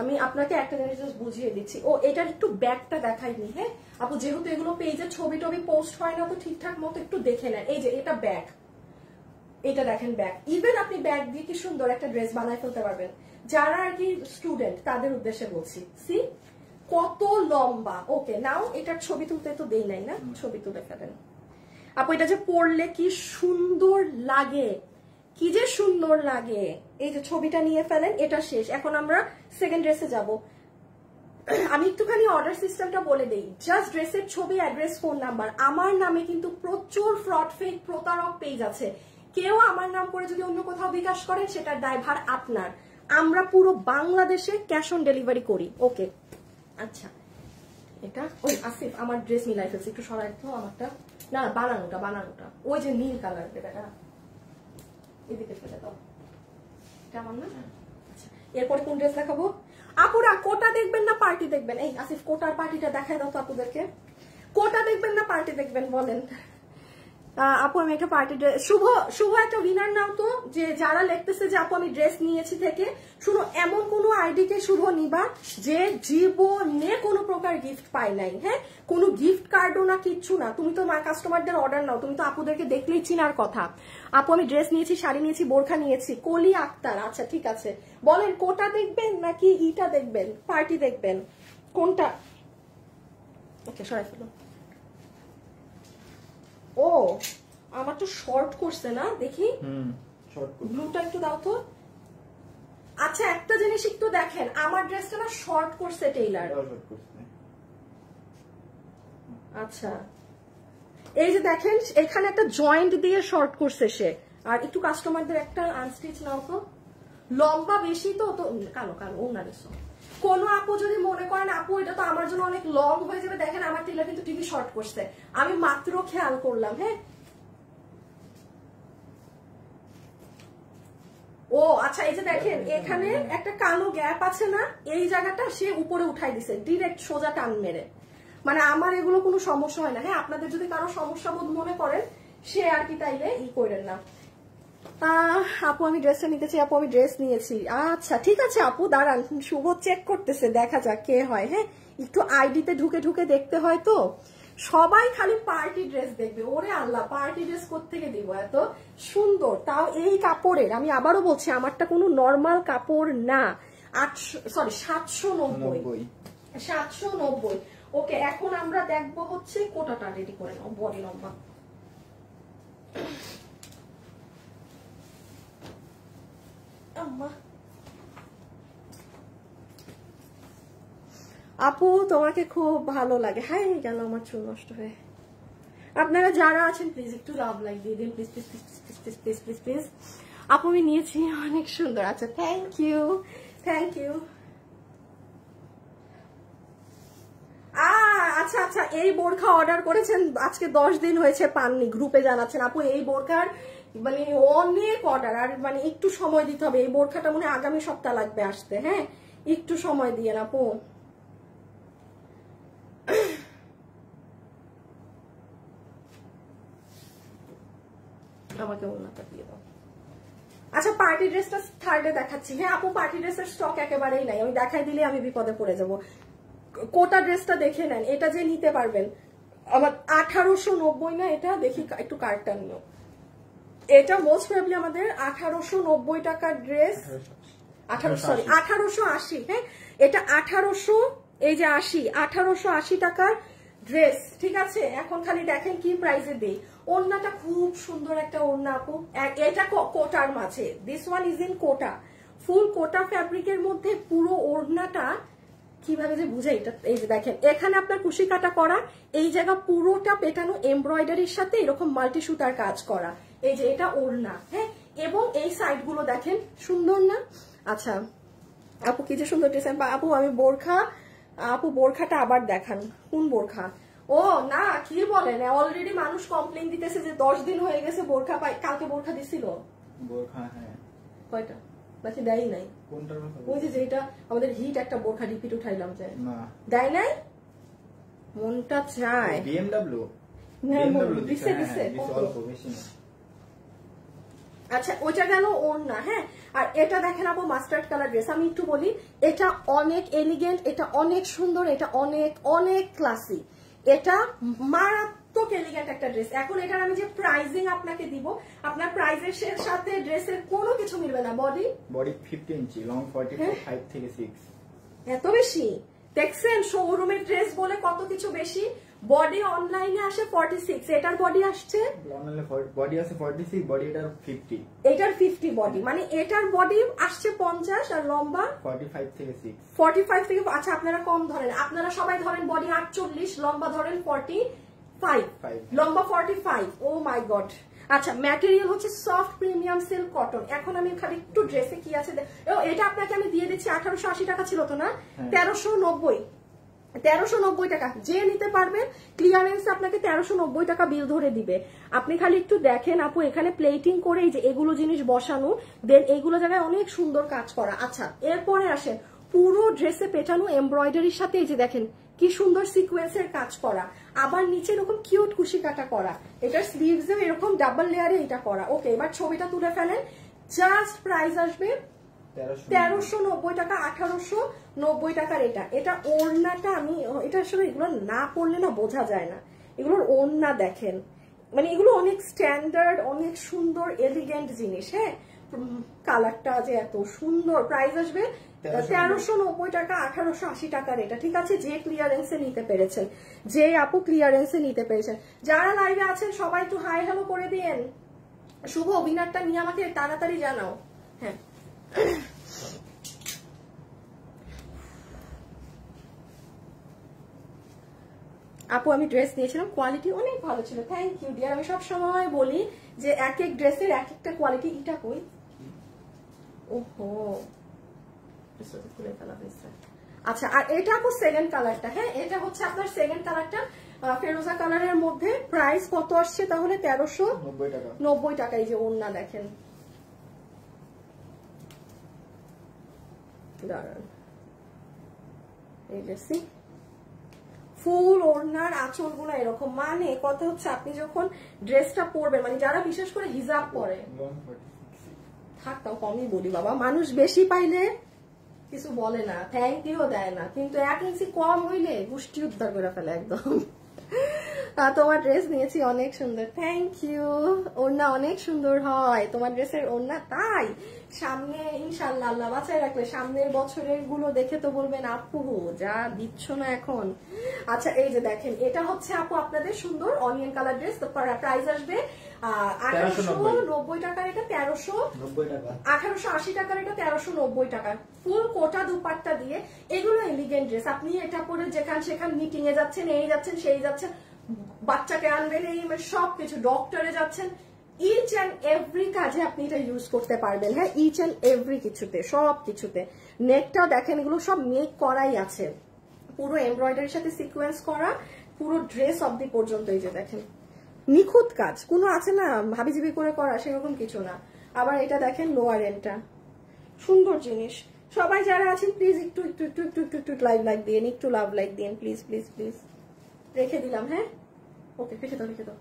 আমি আপনাকে একটা জিনিস বুঝিয়ে দিচ্ছি। ও, এটার একটু ব্যাগটা দেখাইনি, হ্যাঁ আপু, যেহেতু এগুলো পেজে ছবি টবি পোস্ট হয় না তো ঠিকঠাক মতো একটু দেখে নেন। এই যে এটা ব্যাগ, এটা দেখেন ব্যাগ। ইভেন আপনি ব্যাগ দিয়ে কি সুন্দর একটা ড্রেস বানায় ফেলতে পারবেন, যারা আর কি স্টুডেন্ট তাদের উদ্দেশ্যে বলছি। সি কত লম্বা, ওকে। নাও এটার ছবি তুলতে তো দেই নাই না, ছবি তুলে ফেলেন আপু। এটা যে পরলে কি সুন্দর লাগে, কি যে সুন্দর লাগে। এই যে ছবিটা নিয়ে ফেলেন, এটা শেষ। এখন আমরা সেকেন্ড ড্রেসে যাব। আমি একটুখানি অর্ডার সিস্টেমটা বলে দেই। জাস্ট ড্রেসের ছবি, অ্যাড্রেস, ফোন নাম্বার। আমার নামে কিন্তু প্রচুর ফ্রড, ফেক, প্রতারক পেজ আছে। কেউ আমার নাম করে যদি অন্য কোথাও বিকাশ করেন সেটার দায়ভার আপনার। আমরা পুরো বাংলাদেশে ক্যাশ অন ডেলিভারি করি। ওকে, আচ্ছা এটা ওই আসিফ আমার ড্রেস মিলাই ফেলছে, একটু সরাই তো আমারটা। না বানানোটা ওই যে নীল কালার, এটা এদিকে ফেলে দাও, কেমন না? আচ্ছা এরপরে কোন ড্রেস দেখাবো? আপুরা কোটা দেখবেন না পার্টি দেখবেন? এই আসিফ কোটার পার্টিটা দেখাই দাও তো আপুদেরকে। কোটা দেখবেন না পার্টি দেখবেন বলেন? আপু আমি একটা পার্টি ড্রেস, শুভ একটা উইনার নাও তো, যে যারা লিখতেছে যে আপু আমি ড্রেস নিয়েছি থেকে। শুনো, এমন কোনো আইডি কে শুভ নিবা যে জীবনে কোনো প্রকার গিফট পাই নাই। হ্যাঁ, কোনো গিফট কার্ডও না, কিচ্ছু না। তুমি তো কাস্টমারদের অর্ডার নাও, তুমি তো আপুদেরকে দেখলেই চিনার কথা। আপু আমি ড্রেস নিয়েছি, শাড়ি নিয়েছি, বোরখা নিয়েছি। কলি আক্তার, আচ্ছা ঠিক আছে, বলেন কোটা দেখবেন নাকি ইটা দেখবেন, পার্টি দেখবেন, কোনটা? ওকে সরাই ফেলো। ও আমার তো শর্ট করছে না, দেখি ব্লুটা একটু দাও তো। আচ্ছা একটা জিনিস একটু দেখেন, আমার ড্রেসটা না শর্ট করছে টেইলার। আচ্ছা এই যে দেখেন এখানে একটা জয়েন্ট দিয়ে শর্ট করছে সে। আর একটু কাস্টমারদের একটা আনস্টিচ নাও তো, লম্বা বেশি তো কালো কালো ওনা দেশো। কোন আপু যদি মনে করেন আপু এটা তো আমার জন্য অনেক লং হয়ে যাবে, দেখেন আমার টেইলার কিন্তু টিভি শর্ট করছে, আমি মাত্র খেয়াল করলাম। হ্যাঁ ও আচ্ছা এই যে দেখেন এখানে একটা কালো গ্যাপ আছে না, এই জায়গাটা সে উপরে উঠাই দিছে ডিরেক্ট সোজা টান মেরে। মানে আমার এগুলো কোনো সমস্যা হয় না। হ্যাঁ আপনাদের যদি কারো সমস্যা বোধ মনে করেন সে আর কি তাইলে করেন না। আপু আমি ড্রেসটা নিতে চাই, আপু আমি ড্রেস নিয়েছি। আচ্ছা ঠিক আছে আপু দাঁড়ান, শুভ চেক করতেছে, দেখা যাক কে হয়। হ্যাঁ একটু আইডিতে ঢুকে ঢুকে দেখতে হয় তো। সবাই খালি পার্টি ড্রেস দেখবে, ওরে আল্লাহ পার্টি ড্রেস কোত্থেকে দিব এত সুন্দর, তাও এই কাপড়ের। আমি আবারও বলছি আমারটা কোনো নর্মাল কাপড় না। 790। ওকে এখন আমরা দেখবো হচ্ছে কোটাটা রেডি করে নাও, বডি লম্বা। আপু তোমাকে খুব ভালো লাগে। হ্যাঁ গেল আমার চুল নষ্ট হয়ে। আপনারা যারা আছেন প্লিজ একটু লাভ লাইক দিয়ে দিন please please please please please please please. আপু আমি নিয়েছি, অনেক সুন্দর। আচ্ছা থ্যাংক ইউ থ্যাংক ইউ। আচ্ছা আচ্ছা এই বোরখা অর্ডার করেছেন আজকে 10 দিন হয়েছে পাননি, গ্রুপে জানাচ্ছেন আপু এই বোরখার মানে অনেক অর্ডার, আর মানে একটু সময় দিতে হবে। এই বোরখাটা মনে আগামী সপ্তাহ লাগবে আসতে। হ্যাঁ একটু সময় দিয়ে আপু। আমাকে ওনাটা দিয়ে দাও। আচ্ছা পার্টি ড্রেসটা থার্ডে দেখাচ্ছি। হ্যাঁ আপু পার্টি ড্রেসের স্টক একেবারেই নাই, আমি দেখাই দিলে আমি বিপদে পড়ে যাব। কোটা ড্রেসটা দেখে নেন, এটা যে নিতে পারবেন। আমার 1890 না, এটা দেখি একটু কার্ডটা নিও। এটা মোস্ট প্রবাবলি আমাদের 1890 টাকার ড্রেস। 1880। হ্যাঁ এটা 1800, এই যে 80, 1880 টাকার ড্রেস। ঠিক আছে এখন খালি দেখেন কি প্রাইসে দেই। ওড়নাটা খুব সুন্দর একটা ওড়না আপু, এটা কোটার মাঝে, দিস ওয়ান ইজ ইন কোটা, ফুল কোটা ফ্যাব্রিকের মধ্যে পুরো ওড়নাটা কিভাবে যে বুঝাই এটা। এই যে দেখেন এখানে আপনার কুশি কাটা করা, এই জায়গা পুরোটা পেটানো এমব্রয়ডারির সাথে এরকম মাল্টি সুতার কাজ করা। এই যে এটা ওড়না। হ্যাঁ এবং এই সাইড গুলো দেখেন সুন্দর না? আচ্ছা আপু কি যে সুন্দর ডিজাইন। আপু আমি বোরখা, আপু বোরখাটা আবার দেখান, কোন বোরখা? ও না কি বলেন, অলরেডি মানুষ কমপ্লেইন দিতেছে যে 10 দিন হয়ে গেছে বোরখা পাই। কালকে বোরখা দিছিল বোরখা? হ্যাঁ কয়টা বাকি দেয় নাই? কোনটার কথা? ওই যে যেটা আমাদের হিট একটা বোরখা রিপিট উঠাইলাম যে না দেয় নাই, মনটা চায়। BMW দিছে দিছে অল্প বেশি না। আচ্ছা ওইটা গেল ওড়না। হ্যাঁ আর এটা দেখেন আপু মাস্টার্ড কালার ড্রেস। আমি একটু বলি এটা অনেক এলিগেন্ট, এটা অনেক সুন্দর, এটা অনেক অনেক ক্লাসি, এটা মারাত্মক এলিগেন্ট একটা ড্রেস। এখন এটার আমি যে প্রাইজিং আপনাকে দিব, আপনার প্রাইজের সাথে ড্রেসের কোনো কিছু মিলবে না। বডি 15 ইঞ্চি, লং 45 থেকে 6। এত বেশি দেখছেন? শোরুমের ড্রেস বলে কত কিছু বেশি। বডি অনলাইনে আসে 46, এটার বডি আসছে অনলাইনে বডি আছে 46, বডি এটার 50, এটার 50 বডি, মানে এটার বডি আসছে 50 আর লম্বা 45 থেকে 6, 45 থেকে, আচ্ছা আপনারা কম ধরেন, আপনারা সবাই ধরেন বডি 48, লম্বা ধরেন 45, লম্বা 45। ও মাই গড। আচ্ছা ম্যাটেরিয়াল হচ্ছে সফট প্রিমিয়াম সিল্ক কটন। এখন আমি খালি একটু ড্রেসে কি আছে, এটা আপনাকে আমি দিয়ে দিচ্ছি 1880 টাকা ছিল তো না, 1390 টাকা। যে নিতে পারবেন ক্লিয়ারেন্স আপনাকে 1390 টাকা বিল ধরে দিবে। আপনি খালি একটু দেখেন আপু, এখানে প্লেটিং করে এই যে এগুলো জিনিস বসানো, দেন এইগুলো জায়গায় অনেক সুন্দর কাজ করা। আচ্ছা এরপরে আসেন, পুরো ড্রেসে পেটানো এমব্রয়ডারির সাথে এই যে দেখেন কি সুন্দর সিকোয়েন্সের কাজ করা, আবার নিচে এরকম কিউট কুশি কাটা করা, এটার স্লিভসেও এরকম ডাবল লেয়ারে এটা করা। ওকে এবার ছবিটা তুলে ফেলেন। জাস্ট প্রাইস আসবে 1390 টাকা, 1890 টাকার এটা ওড়নাটা আমি এটা আসলে এগুলো না পড়লে না বোঝা যায় না, এগুলোর ওড়না দেখেন, মানে এগুলো অনেক স্ট্যান্ডার্ড, অনেক সুন্দর এলিগেন্ট জিনিস। হ্যাঁ কালারটা যে এত সুন্দর। প্রাইস আসবে 1390 টাকা, 1880 টাকার এটা, ঠিক আছে। যে ক্লিয়ারেন্সে নিতে পেরেছেন, যে আপু ক্লিয়ারেন্সে নিতে পেরেছেন, যারা লাইভে আছেন সবাই একটু হাই হ্যালো করে দিয়েন। শুভ অভিনারটা নিয়ে আমাকে তাড়াতাড়ি জানাও। হ্যাঁ আপু আমি ড্রেস নিয়েছিলাম, কোয়ালিটি অনেক ভালো ছিল, থ্যাংক ইউ ডিয়ার। আমি সব সময় বলি যে এক এক ড্রেসের এক একটা কোয়ালিটি। এটা কই, ওহো খুলে ফেলা হয়েছে। আচ্ছা আর এটা আপু সেকেন্ড কালারটা, হ্যাঁ এটা হচ্ছে আপনার সেকেন্ড কালারটা ফেরোজা কালারের মধ্যে। প্রাইস কত আসছে তাহলে? 1390 টাকা। এই যে ওড়না দেখেন, দাঁড়ান এই যে ফুল ওড়নার আঁচল গুলো এরকম, মানে কথা হচ্ছে আপনি যখন ড্রেসটা পরবেন, মানে যারা বিশেষ করে হিজাব পরে, থাকতাও কমই বলি বাবা, মানুষ বেশি পাইলে কিছু বলে না, থ্যাংক ইউ দেয় না, কিন্তু 1 ইঞ্চি কম হইলে গুষ্টি উদ্ধার করে ফেলে একদম। তোমার ড্রেস নিয়েছি অনেক সুন্দর, থ্যাংক ইউ। ওড়না অনেক সুন্দর হয় তোমার ড্রেসের ওড়না, তাই সামনে ইনশাআল্লাহ আল্লাহ বাঁচায় রাখলে সামনের বছরের গুলো দেখে তো বলবেন আপু যা দিচ্ছ না এখন। আচ্ছা এই যে দেখেন, এটা হচ্ছে আপু আপনাদের সুন্দর অনিয়ন কালার ড্রেস। তো প্রাইস আসবে 1890 টাকার এটা, 1880 টাকার এটা, 1390 টাকা। ফুল কোটা দুপাট্টা দিয়ে, এগুলো এলিগেন্ট ড্রেস। আপনি এটা পরে যেখান সেখান মিটিং এ যাচ্ছেন, এই যাচ্ছেন সেই যাচ্ছেন, বাচ্চাকে আনবেন, এই সবকিছু, ডক্টরে যাচ্ছেন, ইচ অ্যান্ড এভরি কাজে আপনি এটা ইউজ করতে পারবেন। হ্যাঁ ইচ অ্যান্ড এভরি কিছুতে, সব কিছুতে। নেকটাও দেখেন এগুলো সব মেক করাই আছে, পুরো এমব্রয়ডারির সাথে সিকোয়েন্স করা, পুরো ড্রেস অবধি পর্যন্ত এই যে দেখেন নিখুঁত কাজ, কোনো আছে না ভাবিজিবি করে করা সেরকম কিছু না। আবার এটা দেখেন লোয়ার এন্ডটা, সুন্দর জিনিস। সবাই যারা আছেন প্লিজ একটু একটু একটু একটু একটু একটু লাইক দিন, একটু লাভ লাইক দিন প্লিজ প্লিজ প্লিজ। রেখে দিলাম, হ্যাঁ ওকে রেখে দাও রেখে দাও।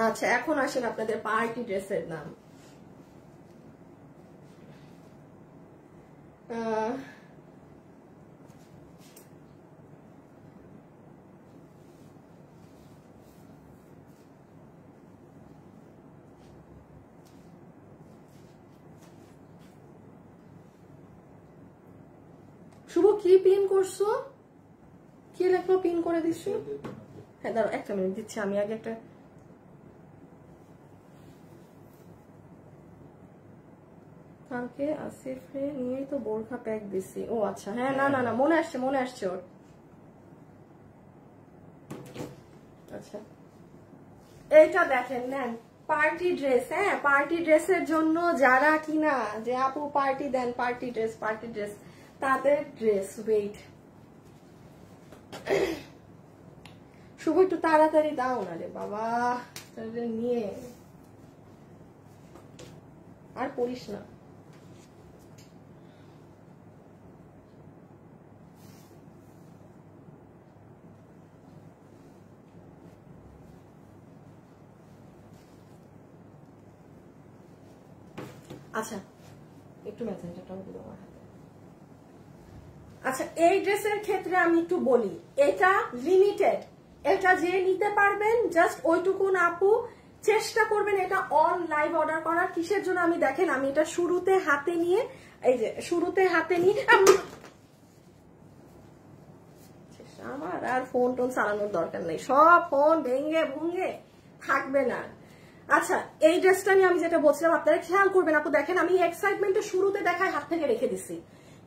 আচ্ছা এখন আসেন আপনাদের পার্টি ড্রেসের নাম। শুভ কি পিন করছো, কি লেখলো পিন করে দিচ্ছ? হ্যাঁ দাঁড়াও একটা মিনিট দিচ্ছি আমি, আগে একটা কালকে আসিফে নিয়েই তো বোরখা প্যাক দিছি। ও আচ্ছা হ্যাঁ না না না মনে আসছে মনে আসছে ওর। আচ্ছা এইটা দেখেন নেন পার্টি ড্রেস। হ্যাঁ পার্টি ড্রেসের জন্য যারা কিনা যে আপু পার্টি দেন, পার্টি ড্রেস তাদের ড্রেস। ওয়েট শুভ একটু তাড়াতাড়ি দাও না রে বাবা, তাদের নিয়ে আর পড়িস না। আচ্ছা একটু মেসেঞ্জারটাও দিল আমার হাতে। আচ্ছা এই ড্রেসের ক্ষেত্রে আমি একটু বলি, এটা লিমিটেড, এটা যে নিতে পারবেন জাস্ট ওইটুকুন আপু চেষ্টা করবেন এটা অন লাইভ অর্ডার করার। কিসের জন্য আমি দেখেন, আমি এটা শুরুতে হাতে নিয়ে, এই যে শুরুতে হাতে নিয়ে আমার আর ফোন টোন চালানোর দরকার নেই, সব ফোন ভেঙে ভুঙ্গে থাকবে না। আচ্ছা এই ড্রেসটা নিয়ে আমি যেটা বলছিলাম আপনারা খেয়াল করবেন আপু, দেখেন আমি এক্সাইটমেন্টের শুরুতে দেখায় হাত থেকে রেখে দিছি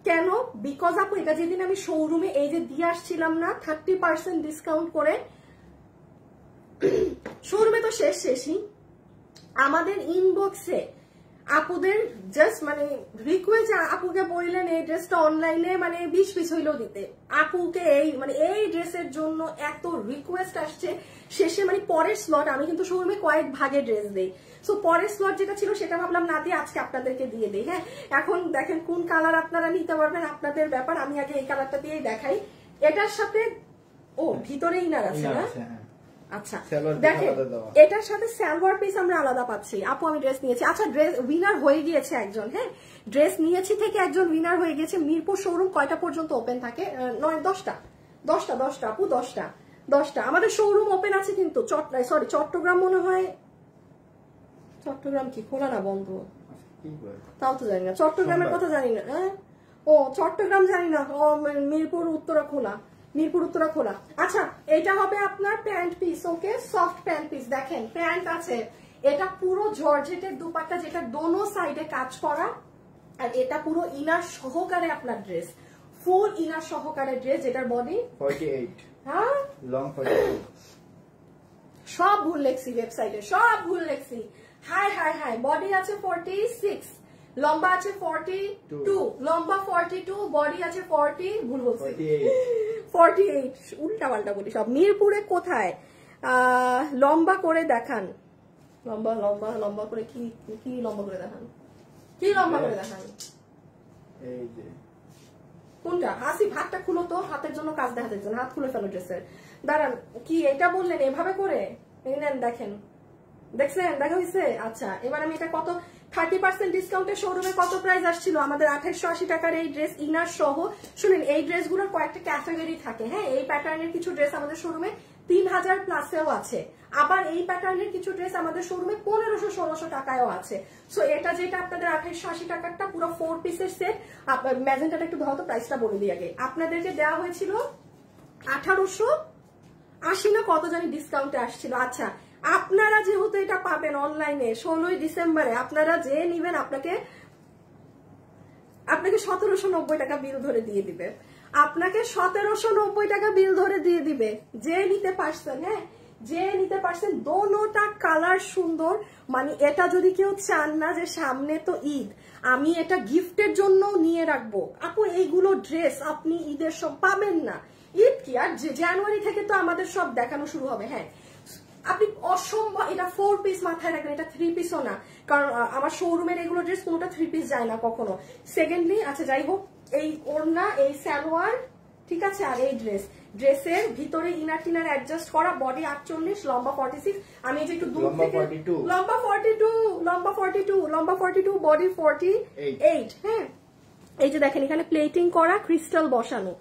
কেন, বিকজ আপু এটা যেদিন আমি শোরুমে এই যে দিয়ে আসছিলাম না 30% ডিসকাউন্ট করে, শোরুমে তো শেষই, আমাদের ইনবক্সে আপুদের জাস্ট মানে রিকোয়েস্ট, আপুকে বললেন এই ড্রেসটা অনলাইনে মানে 20 পিস হইলেও দিতে, আপুকে এই মানে এই ড্রেসের জন্য এত রিকোয়েস্ট আসছে শেষে মানে পরের স্লট, আমি কিন্তু শোরুমে কয়েক ভাগে ড্রেস দেই, সো পরের স্লট যেটা ছিল সেটা ভাবলাম না দিয়ে আজকে আপনাদেরকে দিয়ে দিই। হ্যাঁ এখন দেখেন কোন কালার আপনারা নিতে পারবেন আপনাদের ব্যাপার, আমি আগে এই কালারটা দিয়েই দেখাই। এটার সাথে ও ভিতরে ইনার আছে না, আচ্ছা দেখেন এটার সাথে সালোয়ার পিস আমরা আলাদা পাচ্ছি। আপু আমি ড্রেস নিয়েছি, আচ্ছা ড্রেস উইনার হয়ে গিয়েছে একজন, হ্যাঁ ড্রেস নিয়েছি থেকে একজন উইনার হয়ে গেছে। মিরপুর শোরুম কয়টা পর্যন্ত ওপেন থাকে? 10টা আপু, 10টা আমাদের শোরুম ওপেন আছে, কিন্তু চট্টগ্রাম মনে হয়, চট্টগ্রাম কি খোলা না বন্ধ তাও তো জানি না, চট্টগ্রামের কথা জানি না। হ্যাঁ ও চট্টগ্রাম জানি না, মিরপুর উত্তরা খোলা। আচ্ছা এটা হবে আপনার প্যান্ট পিস, ওকে সফট প্যান্ট পিস, দেখেন প্যান্ট আছে, এটা পুরো জর্জেটের দুপাট্টা যেটা দোনো সাইডে কাজ করা, আর এটা পুরো ইনার সহকারে আপনার ড্রেস, ফুল ইনার সহকারে ড্রেস, যেটার বডি 48, হ্যাঁ লং 42, সব ভুল লেখছি ওয়েবসাইটে, সব ভুল লেখছি। হাই বডি আছে 46, লম্বা আছে 42, লম্বা 42, বডি আছে 40, ভুল বলছি 48, উল্টা পাল্টা বলি সব। মিরপুরে কোথায় লম্বা করে দেখান, লম্বা করে কি লম্বা করে দেখান, কি লম্বা করে দেখান, এই যে কোনটা? আসিফ হাতটা খুলো তো, হাতের জন্য কাজ দেখাতে জন্য হাত খুলে ফেলো ড্রেসের। দাঁড়ান কি এটা বললেন এভাবে করে, এই নেন দেখেন, দেখছেন দেখা হয়েছে? আচ্ছা এবার আমি এটা কত 30% ডিসকাউন্টের শোরুমে কত প্রাইস আসছিল আমাদের? 2880 টাকার এই ড্রেস ইনার সহ। শুনেন এই ড্রেসগুলোর কয়েকটা ক্যাটাগরি থাকে, হ্যাঁ এই প্যাটার্নের কিছু ড্রেস আমাদের শোরুমে 3000 প্লাসেও আছে, আবার এই প্যাটার্নের কিছু ড্রেস আমাদের শোরুমে 1500-1600 টাকায়ও আছে। সো এটা যেটা আপনাদের 2880 টাকারটা পুরো 4 পিসের সেট, ম্যাজেন্টাটা একটু ধরো তো, প্রাইসটা বলে দিই আগে। আপনাদেরকে দেওয়া হয়েছিল 1880 না কত জানি ডিসকাউন্টে আসছিল। আচ্ছা আপনারা যেহেতু এটা পাবেন অনলাইনে 16 ডিসেম্বরে, আপনারা যে নিবেন আপনাকে 1790 টাকা বিল ধরে দিয়ে দিবে, আপনাকে 1790 টাকা বিল ধরে দিয়ে দিবে যে নিতে পারছেন। হ্যাঁ যে নিতে পারছেন, দোনোটা কালার সুন্দর, মানে এটা যদি কেউ চান না যে সামনে তো ঈদ আমি এটা গিফটের জন্য নিয়ে রাখবো, আপু এইগুলো ড্রেস আপনি ঈদের সব পাবেন না, ঈদ কি আর জানুয়ারি থেকে তো আমাদের সব দেখানো শুরু হবে। হ্যাঁ আপনি অসম্ভব, এটা 4 পিস মাথায় রাখবেন, এটা 3 পিসও না, কারণ আমার শোরুমের এগুলো ড্রেস কোনোটা 3 পিস যায় না কখনো। সেকেন্ডলি আচ্ছা যাই হোক, এই ওড়না এই সালোয়ার ঠিক আছে, আর এই ড্রেসের ভিতরে ইনার টিনার অ্যাডজাস্ট করা, বডি 48, লম্বা 46, আমি এই যে একটু দূর থেকে লম্বা 42, বডি 48। হ্যাঁ এই যে দেখেন এখানে প্লেটিং করা, ক্রিস্টাল বসানো,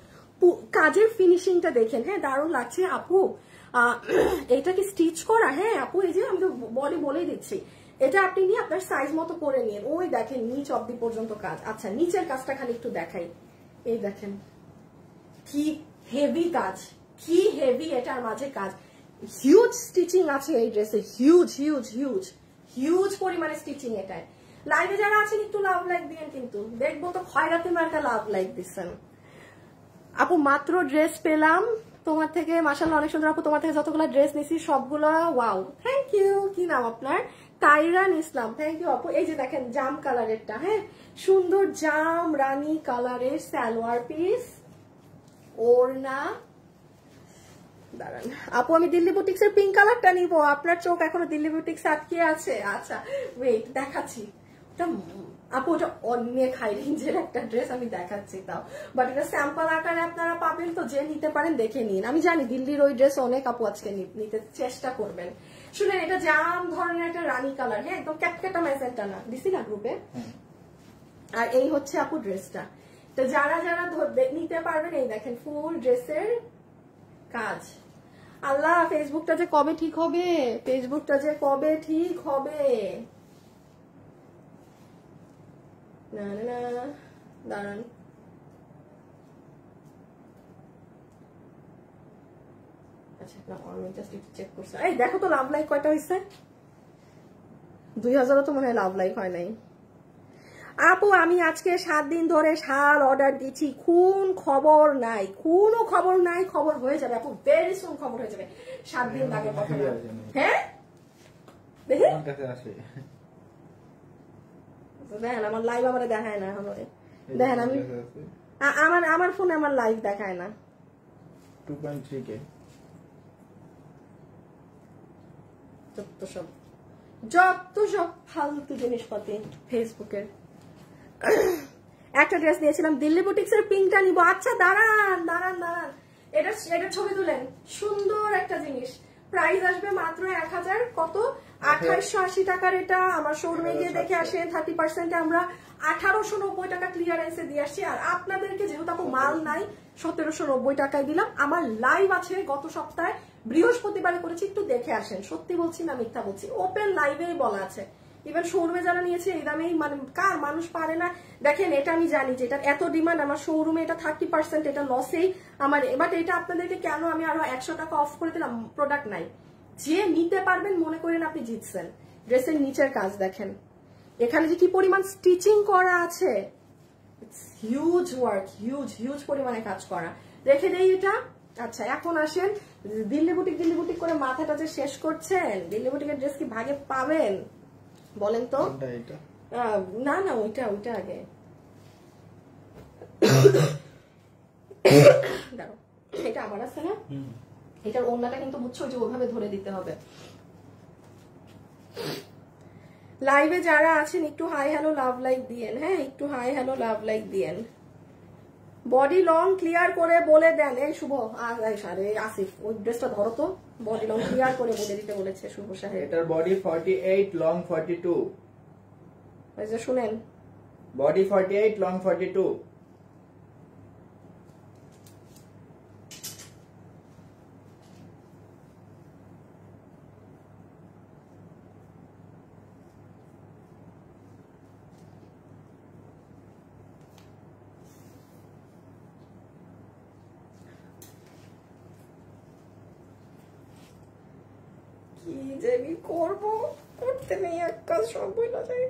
কাজের ফিনিশিংটা দেখেন, হ্যাঁ দারুণ লাগছে আপু। এটা কি স্টিচ করা? হ্যাঁ আপু এই যে আমি তো বডি বলেই দিচ্ছি, এটা আপনি নিয়ে আপনার সাইজ মতো করে নিন। ওই দেখেন নিচ অব্দি পর্যন্ত কাজ। আচ্ছা নিচের কাজটা খালি একটু দেখাই, এই দেখেন কি হেভি কাজ, কি হেভি এটার মাঝে কাজ, হিউজ স্টিচিং আছে এই ড্রেসে, হিউজ পরিমাণে স্টিচিং এটায়। লাইভে যারা আছেন একটু লাভ লাইক দিয়েন, কিন্তু দেখবো তো খয়রাতি মার্কা লাভ লাইক দিচ্ছেন। আপু মাত্র ড্রেস পেলাম তোমার থেকে, মাশাআল্লাহ অনেক সুন্দর আপু, তোমার থেকে যতগুলো ড্রেস নিছি সবগুলো ওয়াও, থ্যাংক ইউ। কি নাম আপনার? তাইরান ইসলাম, থ্যাংক ইউ আপু। এই যে দেখেন জাম কালারেরটা, হ্যাঁ সুন্দর জাম রানী কালারের সালোয়ার পিস, ওড়না। দাঁড়ান আপু আমি দিল্লি বুটিক্সের পিঙ্ক কালারটা নিব, আপনার চোখ এখনো দিল্লি বুটিক্স আটকে আছে। আচ্ছা ওয়েট দেখাচ্ছি, আপু ওটা অনেক হাই রেঞ্জের একটা ড্রেস, আমি দেখাচ্ছি তাও, বাট এটা স্যাম্পল আকারে আপনারা পাবেন, তো যে নিতে পারেন দেখে নিন। আমি জানি দিল্লির ওই ড্রেস অনেক আপু আজকে নিতে চেষ্টা করবেন। শুনেন এটা জাম ধরনের একটা রানী কালার, হ্যাঁ একদম ক্যাটকেটা ম্যাজেন্টা না, দিছি না গ্রুপে। আর এই হচ্ছে আপু ড্রেসটা, তো যারা যারা নিতে পারবেন এই দেখেন ফুল ড্রেসের কাজ। আল্লাহ ফেসবুকটা যে কবে ঠিক হবে, না না না দাঁড়ান আচ্ছা না আমি জাস্ট একটু চেক করছি। এই দেখো তো লাভ লাইক কয়টা হয়েছে? 2000 তো মনে হয় লাভ লাইক হয় নাই। আপু আমি আজকে 7 দিন ধরে শাল অর্ডার দিচ্ছি, কোন খবর নাই, কোনো খবর নাই। খবর হয়ে যাবে আপু, ভেরি সুন খবর হয়ে যাবে। 7 দিন লাগে কথা না। হ্যাঁ দেখি দেখেন আমার লাইভ আমার দেখায় না এখন। দেখেন আমি আমার ফোনে আমার লাইভ দেখায় না। 2.3K যত সব ফালতু জিনিসপাতি ফেসবুকের। একটা ড্রেস নিয়েছিলাম দিল্লি বুটিক্সের, পিঙ্কটা নিবো। আচ্ছা দাঁড়ান দাঁড়ান দাঁড়ান, এটা ছবি তুলেন। সুন্দর একটা জিনিস, প্রাইস আসবে মাত্র 1000 কত 2880 টাকার। এটা আমার শোরুমে গিয়ে দেখে আসেন, 30% আমরা 1890 টাকা ক্লিয়ারেন্সে দিয়ে আসছি। আর আপনাদেরকে যেহেতু আপু মাল নাই 1790 টাকায় দিলাম। আমার লাইভ আছে গত সপ্তাহে বৃহস্পতিবারে করেছি, একটু দেখে আসেন। সত্যি বলছি না মিথ্যা বলছি, ওপেন লাইভেই বলা আছে। ইভেন শোরুমে যারা নিয়েছে এই দামেই, মানে কার মানুষ পারে না। দেখেন এটা আমি জানি যে এটা এত ডিমান্ড, আমার শোরুমে এটা 30%, এটা লসেই আমার। বাট এটা আপনাদেরকে কেন আমি আরো 100 টাকা অফ করে দিলাম, প্রোডাক্ট নাই। যে নিতে পারবেন মনে করেন আপনি জিতছেন। ড্রেসের নিচের কাজ দেখেন, এখানে যে কি পরিমাণ স্টিচিং করা আছে, হিউজ ওয়ার্ক, হিউজ হিউজ পরিমাণে কাজ করা। রেখে দেই এটা। আচ্ছা এখন আসেন, দিল্লি বুটিক করে মাথাটা যে শেষ করছেন, দিল্লি বুটিকের ড্রেস কি ভাগে পাবেন বলেন তো? না না ওইটা আগে দাঁড়াও, এটা আমার আছে না, এটার ওড়নাটা কিন্তু বুঝছো যে ওভাবে ধরে দিতে হবে। লাইভে যারা আছেন একটু হাই হ্যালো লাভ লাইক দিয়েন। হ্যাঁ একটু হাই হ্যালো লাভ লাইক দিয়েন। বডি লং ক্লিয়ার করে বলে দেন। এই শুভ আরে আসিফ ওই ড্রেসটা ধরো তো, বডি লং ক্লিয়ার করে বলে দিতে বলেছে শুভ সাহেব। এটার বডি 48 লং 42। এই যে শুনেন, বডি 48 লং 42। কি যে আমি করবো, করতে নেই এক কাজ, সব বইলা যায়।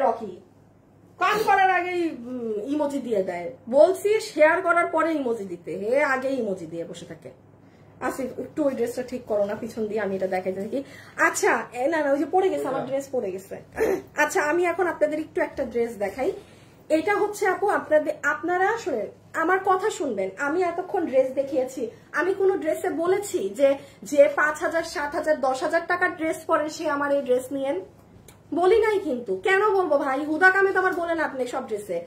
রকি কাজ করার আগেই ইমোজি দিয়ে দেয়, বলছি শেয়ার করার পরে ইমোজি দিতে, হে আগে ইমোজি দিয়ে বসে থাকে। আসিফ একটু ওই ড্রেসটা ঠিক করো না পিছন দিয়ে, আমি এটা দেখাইতে থাকি। আচ্ছা না না ওই যে পড়ে গেছে, আমার ড্রেস পড়ে গেছে। আচ্ছা আমি এখন আপনাদের একটু একটা ড্রেস দেখাই। এটা হচ্ছে আপু আপনারা শুনেন, আমার কথা শুনবেন। আমি এতক্ষণ ড্রেস দেখিয়েছি, আমি কোন ড্রেসে বলেছি যে 5000 7000 10,000 টাকার ড্রেস পরেন সে আমার এই ড্রেস নিয়েন? বলি নাই কিন্তু। কেন বলবো ভাই, হুদা কামে তো আমার বলেন আপনি সব ড্রেসে।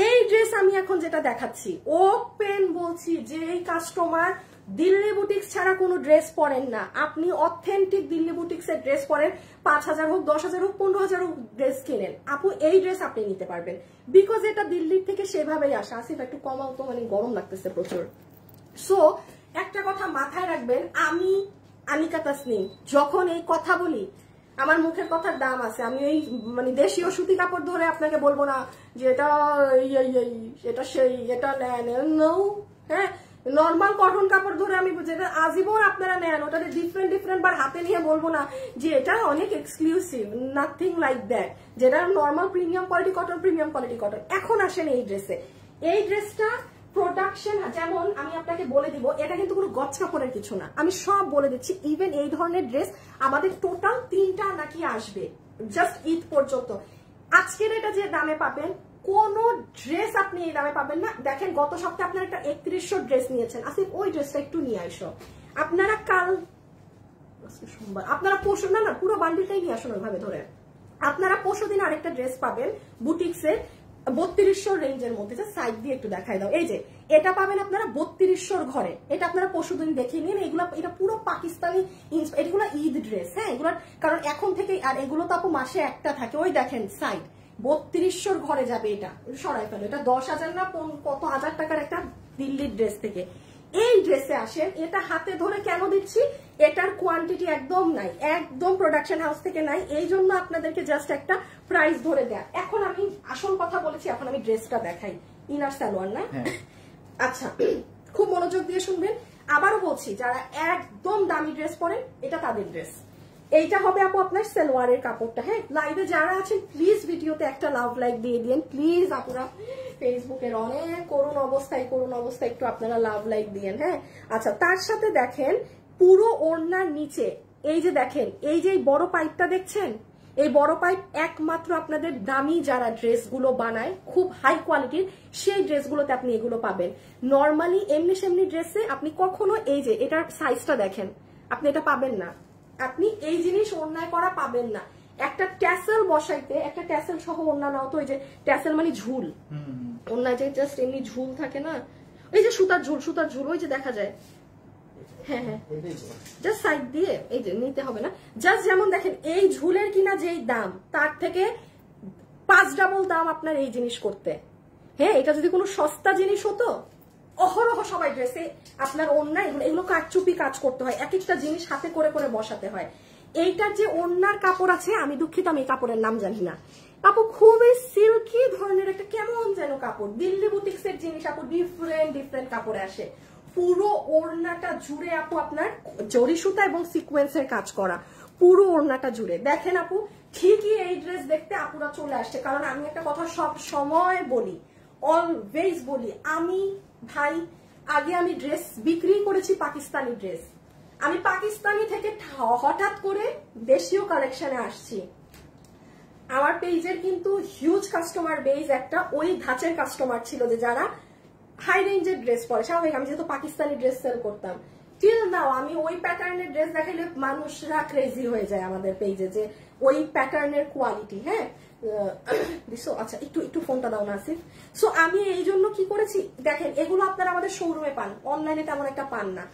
এই ড্রেস আমি এখন যেটা দেখাচ্ছি ওপেন বলছি, যে এই কাস্টমার দিল্লি বুটিক্স ছাড়া কোনো ড্রেস পরেন না, আপনি অথেন্টিক দিল্লি বুটিক্স এর ড্রেস পরেন, 5000 হোক 10,000 হোক 15,000 হোক ড্রেস কিনেন, আপু এই ড্রেস আপনি নিতে পারবেন, বিকজ এটা দিল্লির থেকে সেভাবেই আসা। আসিফ একটু কমাও তো, মানে গরম লাগতেছে প্রচুর। সো একটা কথা মাথায় রাখবেন, আমি আনিকা তাসনিম যখন এই কথা বলি আমার মুখের কথার দাম আছে। আমি ওই মানে দেশীয় সুতি কাপড় ধরে আপনাকে বলবো না যে এটা এটা সেই এটা নেন, হ্যাঁ নর্মাল কটন কাপড় ধরে আমি যেটা আজীবন আপনারা নেন, ওটাতে ডিফারেন্ট বার হাতে নিয়ে বলবো না যে এটা অনেক এক্সক্লুসিভ, নাথিং লাইক দ্যাট। যেটা নর্মাল প্রিমিয়াম কোয়ালিটি কটন। এখন আসেন এই ড্রেসে, এই ড্রেসটা প্রোডাকশন যেমন আমি আপনাকে বলে দিব, এটা কিন্তু কোনো গছ কাপড়ের কিছু না, আমি সব বলে দিচ্ছি। ইভেন এই ধরনের ড্রেস আমাদের টোটাল 3টা নাকি আসবে জাস্ট ঈদ পর্যন্ত। আজকের এটা যে দামে পাবেন, কোন ড্রেস আপনি এই দামে পাবেন না। দেখেন গত সপ্তাহে আপনারা একটা 3100 ড্রেস নিয়েছেন, আসিফ ওই ড্রেসটা একটু নিয়ে আসো। আপনারা কাল সোমবার আপনারা পরশু না পুরো বান্ডিলটাই নিয়ে আসুন ওইভাবে ধরে। আপনারা পরশু দিন আরেকটা ড্রেস পাবেন বুটিক্সের 3200 রেঞ্জের মধ্যে, যে সাইড দিয়ে একটু দেখাই দাও। এই যে এটা পাবেন আপনারা 3200 ঘরে, এটা আপনারা পরশুদিন দেখে নিন। এগুলো এটা পুরো পাকিস্তানি, এগুলো ঈদ ড্রেস, হ্যাঁ এগুলো কারণ এখন থেকে, আর এগুলো তো আপু মাসে একটা থাকে। ওই দেখেন সাইড 3200 ঘরে যাবে, এটা সরাই ফেলো। এটা 10,000 না কত হাজার টাকার একটা দিল্লির ড্রেস থেকে। এই ড্রেসে আসেন, এটা হাতে ধরে কেন দিচ্ছি, এটার কোয়ান্টিটি একদম নাই, একদম প্রোডাকশন হাউস থেকে নাই, এই জন্য আপনাদেরকে জাস্ট একটা প্রাইস ধরে দেয়া। এখন আমি আসল কথা বলেছি, এখন আমি ড্রেসটা দেখাই। ইনার সালোয়ার না? আচ্ছা, খুব মনোযোগ দিয়ে শুনবেন। আবারও বলছি, যারা একদম দামি ড্রেস পরেন, এটা তাদের ড্রেস। এইটা হবে আপু আপনার সালোয়ারের কাপড়টা। হ্যাঁ, লাইভে যারা আছেন প্লিজ ভিডিওতে একটা লাভ লাইক দিয়ে দিন প্লিজ। আপুরা ফেসবুকের অনেক করুণ অবস্থায় একটু আপনারা লাভ লাইক দিয়েন। হ্যাঁ, আচ্ছা, তার সাথে দেখেন পুরো ওড়নার নিচে এই যে দেখেন, এই যে বড় পাইপটা দেখছেন, এই বড় পাইপ একমাত্র আপনাদের দামি যারা ড্রেসগুলো বানায়, খুব হাই কোয়ালিটির, সেই ড্রেসগুলোতে আপনি এগুলো পাবেন। নর্মালি এমনি সেমনি ড্রেসে আপনি কখনো এই যে এটার সাইজটা দেখেন, আপনি এটা পাবেন না, আপনি এই জিনিস অন্যায় করা পাবেন না। একটা ট্যাসেল বসাইতে, একটা ট্যাসেল সহ ওড়না নাও তো, ওই যে ট্যাসেল মানে ঝুল, ওড়নায় যে জাস্ট এমনি ঝুল থাকে না, এই যে সুতার ঝুল ওই যে দেখা যায়। হ্যাঁ হ্যাঁ, জাস্ট সাইড দিয়ে এই যে নিতে হবে না, জাস্ট যেমন দেখেন এই ঝুলের কিনা যেই দাম, তার থেকে 5 ডাবল দাম আপনার এই জিনিস করতে। হ্যাঁ, এটা যদি কোনো সস্তা জিনিস হতো, অহরহ সবাই ড্রেসে আপনার ওড়না এগুলো কাটচুপি কাজ করতে হয়, এক একটা জিনিস হাতে করে করে বসাতে হয়। এইটার যে ওড়নার কাপড় আছে, আমি দুঃখিত আমি এই কাপড়ের নাম জানি না আপু, খুবই সিল্কি ধরনের একটা কেমন যেন কাপড়, দিল্লি বুটিক্সের জিনিস আপু, ডিফারেন্ট কাপড়ে আসে। পুরো ওড়নাটা জুড়ে আপু আপনার জরি সুতা এবং সিকোয়েন্সের কাজ করা, পুরো ওড়নাটা জুড়ে। দেখেন আপু, ঠিকই এই ড্রেস দেখতে আপুরা চলে আসছে। কারণ আমি একটা কথা সব সময় বলি, অলওয়েজ বলি, আমি ভাই আগে আমি ড্রেস বিক্রি করেছি পাকিস্তানি ড্রেস, আমি পাকিস্তানি থেকে হঠাৎ করে দেশীয় কালেকশনে আসছি। আমার পেজের কিন্তু হিউজ কাস্টমার বেজ একটা ওই ধাঁচের কাস্টমার ছিল, যে যারা হাই রেঞ্জের ড্রেস পরে। স্বাভাবিক, আমি যেহেতু পাকিস্তানি ড্রেস সেল করতাম, টিল নাও আমি ওই প্যাটার্নের ড্রেস দেখাইলে মানুষরা ক্রেজি হয়ে যায় আমাদের পেজে, যে ওই প্যাটার্নের কোয়ালিটি। হ্যাঁ, আচ্ছা, একটু ফোনটা দাও না আসিফ। সো আমি এই জন্য কি করেছি, দেখেন এগুলো আপনারা আমাদের শোরুমে পান, অনলাইনে তেমন একটা পান না।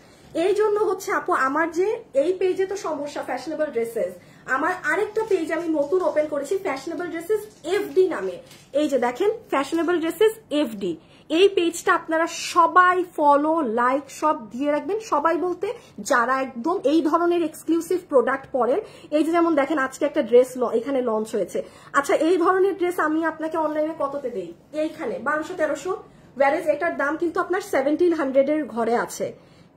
এই জন্য হচ্ছে আপু, আমার যে এই পেজে তো সমস্যা ফ্যাশনেবল ড্রেসেস, আমার আরেকটা পেজ আমি নতুন ওপেন করেছি ফ্যাশনেবল ড্রেসেস এফডি নামে। এই যে দেখেন ফ্যাশনেবল ড্রেসেস এফডি, এই পেজটা আপনারা সবাই ফলো লাইক সব দিয়ে রাখবেন। সবাই বলতে যারা একদম এই ধরনের এক্সক্লুসিভ প্রোডাক্ট পরেন, এই যে যেমন দেখেন আজকে একটা ড্রেস এখানে লঞ্চ হয়েছে। আচ্ছা, এই ধরনের ড্রেস আমি আপনাকে অনলাইনে কততে দেই, এইখানে 1200-1300, ওয়্যারেজ এটার দাম কিন্তু আপনার 1700 এর ঘরে আছে।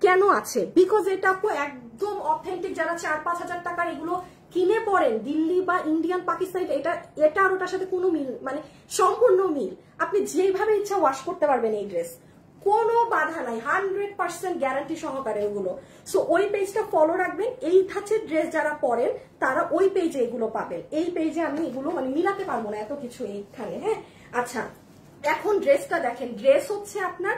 কেন আছে? বিকজ এটা আপু একদম অথেন্টিক, যারা 4-5 হাজার টাকার এগুলো কিনে পড়েন দিল্লি বা ইন্ডিয়ান পাকিস্তানি, এটা আর ওটার সাথে কোনো মিল, মানে সম্পূর্ণ মিল। আপনি যেভাবে ইচ্ছা ওয়াশ করতে পারবেন এই ড্রেস, কোনো বাধা নাই, 100% গ্যারান্টি সহকারে এগুলো। সো ওই পেজটা ফলো রাখবেন, এই ধাঁচের ড্রেস যারা পরেন তারা ওই পেজে এগুলো পাবেন। এই পেজে আমি এগুলো মানে মিলাতে পারবো না এত কিছু এইখানে। হ্যাঁ, আচ্ছা, এখন ড্রেসটা দেখেন, ড্রেস হচ্ছে আপনার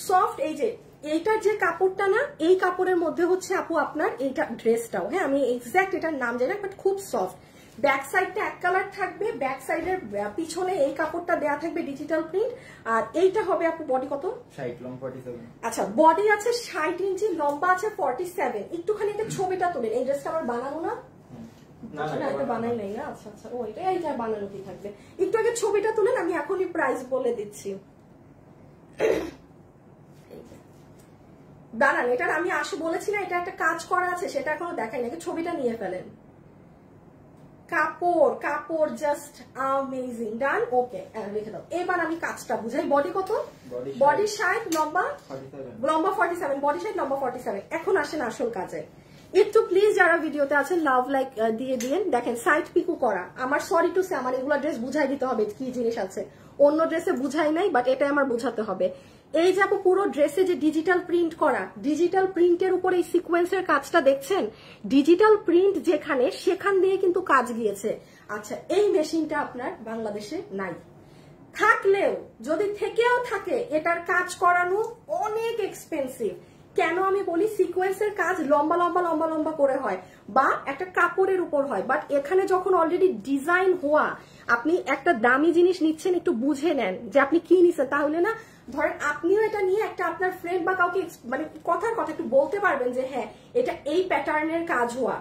সফট, এই যে এইটার যে কাপড়টা না, এই কাপড়ের মধ্যে হচ্ছে আপু আপনার এইটা ড্রেসটাও। হ্যাঁ, আমি এক্সাক্ট এটার নাম জানি না, বাট খুব সফট। ব্যাক সাইডটা এক কালার থাকবে, ব্যাক সাইডের পিছনে এই কাপড়টা দেয়া থাকবে ডিজিটাল প্রিন্ট। আর এইটা হবে আপু বডি কত? 60, লং 47। আচ্ছা, বডি আছে 60 ইঞ্চি, লম্বা আছে 47। একটুখানি একটা ছবিটা তোলেন, এই ড্রেসটা আমার বানানো না, এটা বানাই নাই না। আচ্ছা আচ্ছা, ও এইটা বানানো কি থাকবে, একটু আগে ছবিটা তুলেন, আমি এখনই প্রাইস বলে দিচ্ছি। দাঁড়ান, এটার আমি বলেছি না এটা একটা কাজ করা আছে, সেটা এখনো দেখাই না, ছবিটা নিয়ে ফেলেন। কাপড় জাস্ট অ্যামেজিং। ডান, ওকে, লিখে দাও। এবার আমি কাজটা বুঝাই। বডি কত? বডি 60, লম্বা 47, বডি 60, লম্বা 47। এখন আসেন আসল কাজে। একটু প্লিজ যারা ভিডিওতে আছেন লাভ লাইক দিয়ে দিন। দেখেন সাইড পিকু করা, আমার সরি টু সে, আমার এগুলো ড্রেস বুঝাই দিতে হবে কি জিনিস আছে, অন্য ড্রেসে বুঝাই নাই, বাট এটা আমার বুঝাতে হবে। এই যে আপু পুরো ড্রেসে যে ডিজিটাল প্রিন্ট করা, ডিজিটাল প্রিন্টের উপর এই সিকোয়েন্সের কাজটা দেখছেন, ডিজিটাল প্রিন্ট যেখানে সেখান দিয়ে কিন্তু কাজ গিয়েছে। আচ্ছা, এই মেশিনটা আপনার বাংলাদেশে নাই, থাকলেও যদি থেকেও থাকে এটার কাজ করানো অনেক এক্সপেন্সিভ। কেন আমি বলি, সিকোয়েন্সের কাজ লম্বা লম্বা লম্বা লম্বা করে হয় বা একটা কাপড়ের উপর হয়, বাট এখানে যখন অলরেডি ডিজাইন হওয়া, আপনি একটা দামি জিনিস নিচ্ছেন, একটু বুঝে নেন যে আপনি কি নিচ্ছেন, তাহলে না ধরেন আপনিও এটা নিয়ে একটা আপনার ফ্রেন্ড বা কাউকে মানে কথার কথা একটু বলতে পারবেন যে হ্যাঁ এটা এই প্যাটার্নের কাজ হওয়া।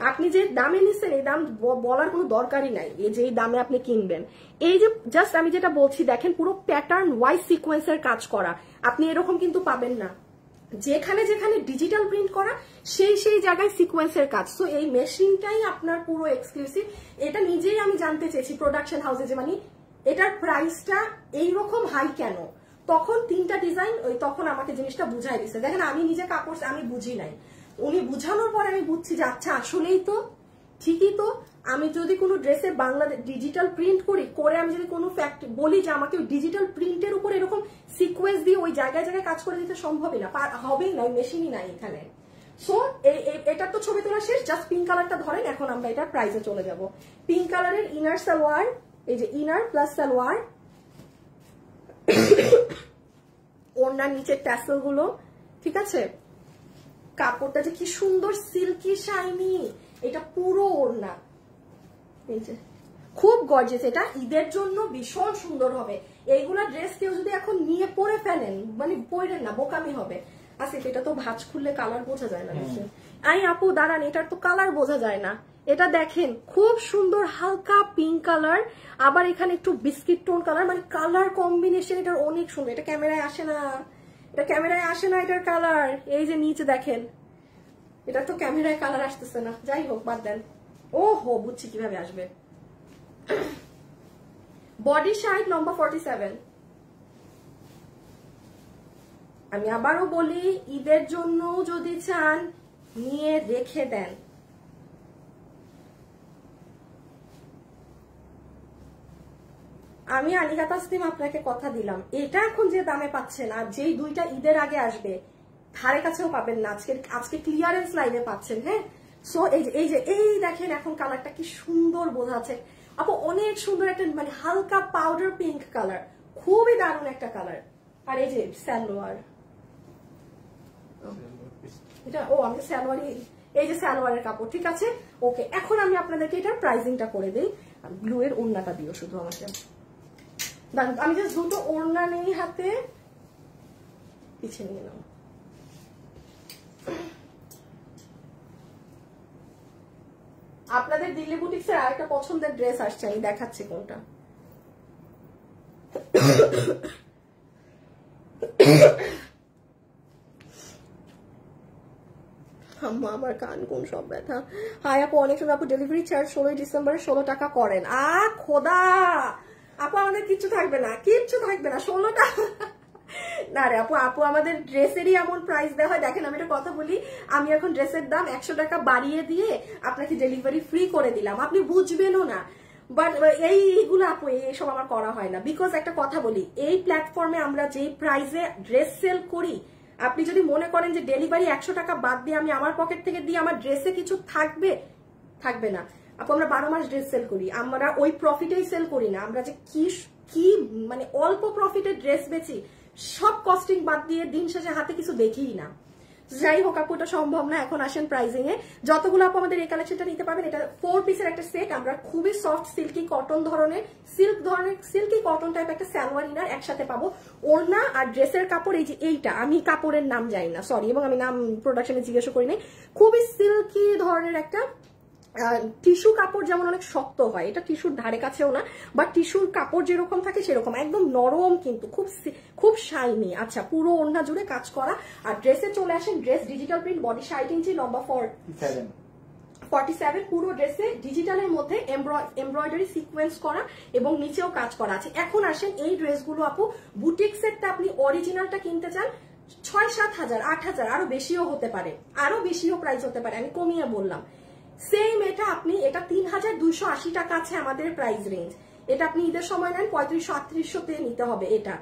আপনি যে দামে নিচ্ছেন এই দাম বলার কোনো দরকারই নাই, এই যে এই দামে আপনি কিনবেন। এই যে জাস্ট আমি যেটা বলছি দেখেন পুরো প্যাটার্ন ওয়াইজ সিকোয়েন্সের কাজ করা, আপনি এরকম কিন্তু পাবেন না। যেখানে যেখানে ডিজিটাল প্রিন্ট করা সেই সেই জায়গায় সিকোয়েন্সের কাজ। সো এই মেশিনটাই আপনার পুরো এক্সক্লুসিভ। এটা নিজেই আমি জানতে চেয়েছি প্রোডাকশন হাউসে যে মানে এটার প্রাইসটা এইরকম হাই কেন। তখন 3টা ডিজাইন তখন আমাকে জিনিসটা বুঝাই দিচ্ছে। দেখেন আমি নিজে কাপড় আমি বুঝি নাই, উনি বুঝানোর পরে আমি বুঝছি যে আচ্ছা আসলেই তো ঠিকই তো। আমি যদি কোনো ড্রেসে বাংলাদেশ ডিজিটাল প্রিন্ট করে আমি যদি কোনো ফ্যাক্ট বলি যে আমাকে ডিজিটাল প্রিন্টের উপর এরকম সিকোয়েন্স দিয়ে ওই জায়গায় জায়গায় কাজ করে দিতে সম্ভবই না, হবেই না, ওই মেশিনই নাই এখানে। সো এটার তো ছবি তোলা শেষ, জাস্ট পিঙ্ক কালারটা ধরেন। এখন আমরা এটার প্রাইসে চলে যাব। পিঙ্ক কালারের ইনার সালোয়ার, এই যে ইনার প্লাস সালোয়ার, ওড়নার নিচের ট্যাসেল গুলো, ঠিক আছে। কাপড়টা যে কি সুন্দর সিল্কি শাইনি, এটা পুরো ওড়না, এই যে খুব গর্জিয়াস। এটা ঈদের জন্য ভীষণ সুন্দর হবে। এইগুলা ড্রেস কেউ যদি এখন নিয়ে পরে ফেলেন, মানে পরেন না, বোকামি হবে। আচ্ছা এটা তো ভাঁজ খুললে কালার বোঝা যায় না। আই আপু দাঁড়ান, এটার তো কালার বোঝা যায় না। এটা দেখেন খুব সুন্দর হালকা পিঙ্ক কালার, আবার এখানে একটু বিস্কিট টোন কালার, মানে কালার কম্বিনেশন এটার অনেক সুন্দর। এটা ক্যামেরায় আসে না, এটা ক্যামেরায় আসে না এটার কালার। এই যে নিচে দেখেন, এটা তো ক্যামেরায় কালার আসতেছে না। যাই হোক বাদ দেন। ও হো, বুঝছি কিভাবে আসবে। বডি সাইজ নম্বর 47। আমি আবারও বলি, ঈদের জন্য যদি চান নিয়ে রেখে দেন। আমি আলিকা তাসনিম আপনাকে কথা দিলাম, এটা এখন যে দামে পাচ্ছেন আর যেই 2টা ঈদের আগে আসবে ধারে কাছেও পাবেন না। আজকে ক্লিয়ারেন্স লাইনে পাচ্ছেন। হ্যাঁ, সো এই দেখেন এখন কালারটা কি সুন্দর বোঝা যাচ্ছে আপু, অনেক সুন্দর একটা মানে হালকা পাউডার পিঙ্ক কালার, খুবই দারুণ একটা কালার। আর এই যে সালোয়ার, এটা আমি সালোয়ারই, এই যে সালোয়ারের কাপড়, ঠিক আছে। ওকে, এখন আমি আপনাদেরকে এটার প্রাইসিংটা করে দিই। ব্লু এর ওড়নাটা দিও শুধু আমাকে। আমি জাস্ট 2টো ওড়না নেই হাতে, পিছিয়ে নিয়ে নাও। আপনাদের দিল্লি বুটিক্সের আরেকটা পছন্দের ড্রেস আসছে, আমি দেখাচ্ছি কোনটা। আমার কান কোন সব ব্যথা। হাই আপু, অনেক সময় আপু ডেলিভারি চার্জ 16 ডিসেম্বরে 16 টাকা করেন। খোদা আপু, আমাদের কিচ্ছু থাকবে না, কিচ্ছু থাকবে না, 16 টাকা না রে আপু আমাদের ড্রেসেরই এমন প্রাইস দেওয়া হয়। দেখেন আমি একটা কথা বলি, আমি এখন ড্রেসের দাম 100 টাকা বাড়িয়ে দিয়ে আপনাকে ডেলিভারি ফ্রি করে দিলাম, আপনি বুঝবেনও না। বাট এইগুলো আপু এইসব আমার করা হয় না। বিকজ একটা কথা বলি, এই প্ল্যাটফর্মে আমরা যেই প্রাইসে ড্রেস সেল করি, আপনি যদি মনে করেন যে ডেলিভারি 100 টাকা বাদ দিয়ে আমি আমার পকেট থেকে দিয়ে আমার ড্রেসে কিছু থাকবে না আপু। আমরা 12 মাস ড্রেস সেল করি, আমরা ওই প্রফিটেই সেল করি না। আমরা যে কি মানে অল্প প্রফিটের ড্রেস বেচি, সব কস্টিং বাদ দিয়ে দিন শেষে হাতে কিছু দেখিই না। যাই হোক আপু, এটা সম্ভব না। এখন আসেন প্রাইজিং এ। যতগুলো আপু আমাদের এই কালেকশনটা নিতে পারবেন, এটা 4 পিসের একটা সেট। আমরা খুবই সফট সিল্কি কটন ধরনের সিল্কি কটন টাইপ একটা সালোয়ার ইনার একসাথে পাবো। ওড়না আর ড্রেসের কাপড় এই যে এইটা, আমি কাপড়ের নাম জানি না, সরি, এবং আমি নাম প্রোডাকশনে জিজ্ঞাসা করি নাই। খুবই সিল্কি ধরনের একটা টিস্যু কাপড়, যেমন অনেক শক্ত হয়, এটা টিস্যুর ধারে কাছেও না, বা টিস্যুর কাপড় যেরকম থাকে সেরকম একদম নরম, কিন্তু খুব শাইনি। আচ্ছা, পুরো ওড়না জুড়ে কাজ করা। আর ড্রেসে চলে আসেন, ড্রেস ডিজিটাল প্রিন্ট, বডি 60 ইঞ্চি, লম্বা 47, পুরো ড্রেসে ডিজিটালের মধ্যে এমব্রয়ডারি সিকোয়েন্স করা এবং নিচেও কাজ করা আছে। এখন আসেন এই ড্রেসগুলো আপু, বুটিক সেটটা আপনি অরিজিনালটা কিনতে চান 6-7 হাজার, 8 হাজার, আরো বেশিও হতে পারে, আরো বেশিও প্রাইস হতে পারে, আমি কমিয়ে বললাম। সেম এটা 3280 টাকা আছে আমাদের প্রাইস রেঞ্জ। এটা আপনি ঈদের সময় নেন 3500-3800 তে নিতে হবে। এটা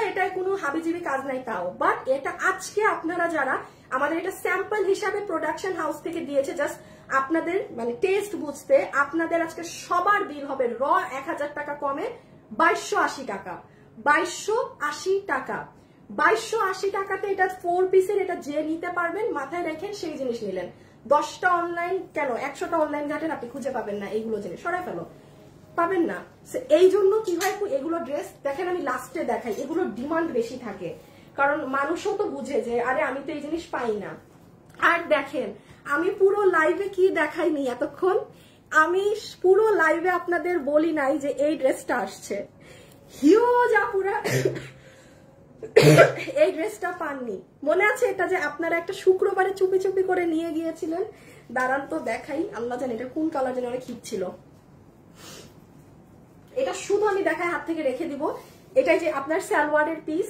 এটায় কোনো হাবিজিবি কাজ নাই তাও, বাট এটা আজকে আপনারা যারা আমাদের এটা স্যাম্পল হিসাবে প্রোডাকশন হাউস থেকে দিয়েছে, জাস্ট আপনাদের মানে টেস্ট বুঝতে, আপনাদের আজকে সবার বিল হবে র 1000 টাকা কমে 2280 টাকা। 2280 টাকা, 2280 টাকাতে এটা 4 পিসের, এটা যে নিতে পারবেন মাথায় রেখেন সেই জিনিস নিলেন। 10টা অনলাইন কেন 100টা অনলাইন ঘাটেন, আপনি খুঁজে পাবেন না এইগুলো জিনিস, সরাই ফেলো, পাবেন না। এই জন্য কি হয়, এগুলো ড্রেস দেখেন আমি লাস্টে দেখাই, এগুলো ডিমান্ড বেশি থাকে, কারণ মানুষও তো বুঝে যে আরে আমি তো এই জিনিস পাই না। আর দেখেন আমি পুরো লাইভে কি দেখাইনি এতক্ষণ, আমি পুরো লাইভে আপনাদের বলি নাই যে এই ড্রেসটা আসছে। হিউজ আপুরা এই ড্রেসটা পাননি, মনে আছে এটা যে আপনারা একটা শুক্রবারে চুপি চুপি করে নিয়ে গিয়েছিলেন? দাঁড়ান তো দেখাই, আল্লাহ জানে এটা কোন কালার যেন অনেক হিট ছিল। এটা শুধু আমি দেখাই, হাত থেকে রেখে দিব। এটাই যে আপনার সালোয়ারের পিস,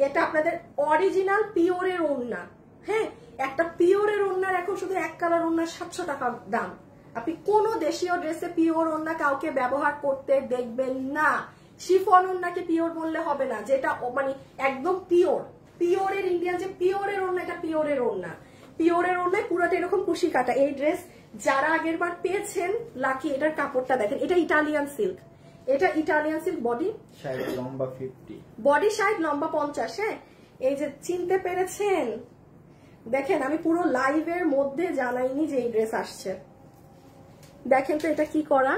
এটা আপনাদের অরিজিনাল পিওরের ওড়না। হ্যাঁ, একটা পিওরের ওড়নার এখন শুধু এক কালার ওড়নার 700 টাকা দাম। আপনি কোন দেশীয় ড্রেসে পিওর ওড়না কাউকে ব্যবহার করতে দেখবেন না। শিফন ওড়নাকে পিওর বললে হবে না, যেটা মানে একদম পিওর, পিওরের ইন্ডিয়ান যে পিওরের ওড়না, এটা পিওরের ওড়না। পিওরের ওড়নায় পুরোটা এরকম কুশি কাটা। এই ড্রেস যারা আগের বার পেয়েছেন লাকি, এটার কাপড়টা দেখেন, এটা ইটালিয়ান সিল্ক, এটা ইটালিয়ান সিল্ক। বডি সাইড লম্বা 50, বডি সাইড লম্বা 50। হ্যাঁ, এই যে চিনতে পেরেছেন? দেখেন আমি পুরো লাইভের মধ্যে জানাইনি যে এই ড্রেস আসছে। দেখেন তো এটা কি করা।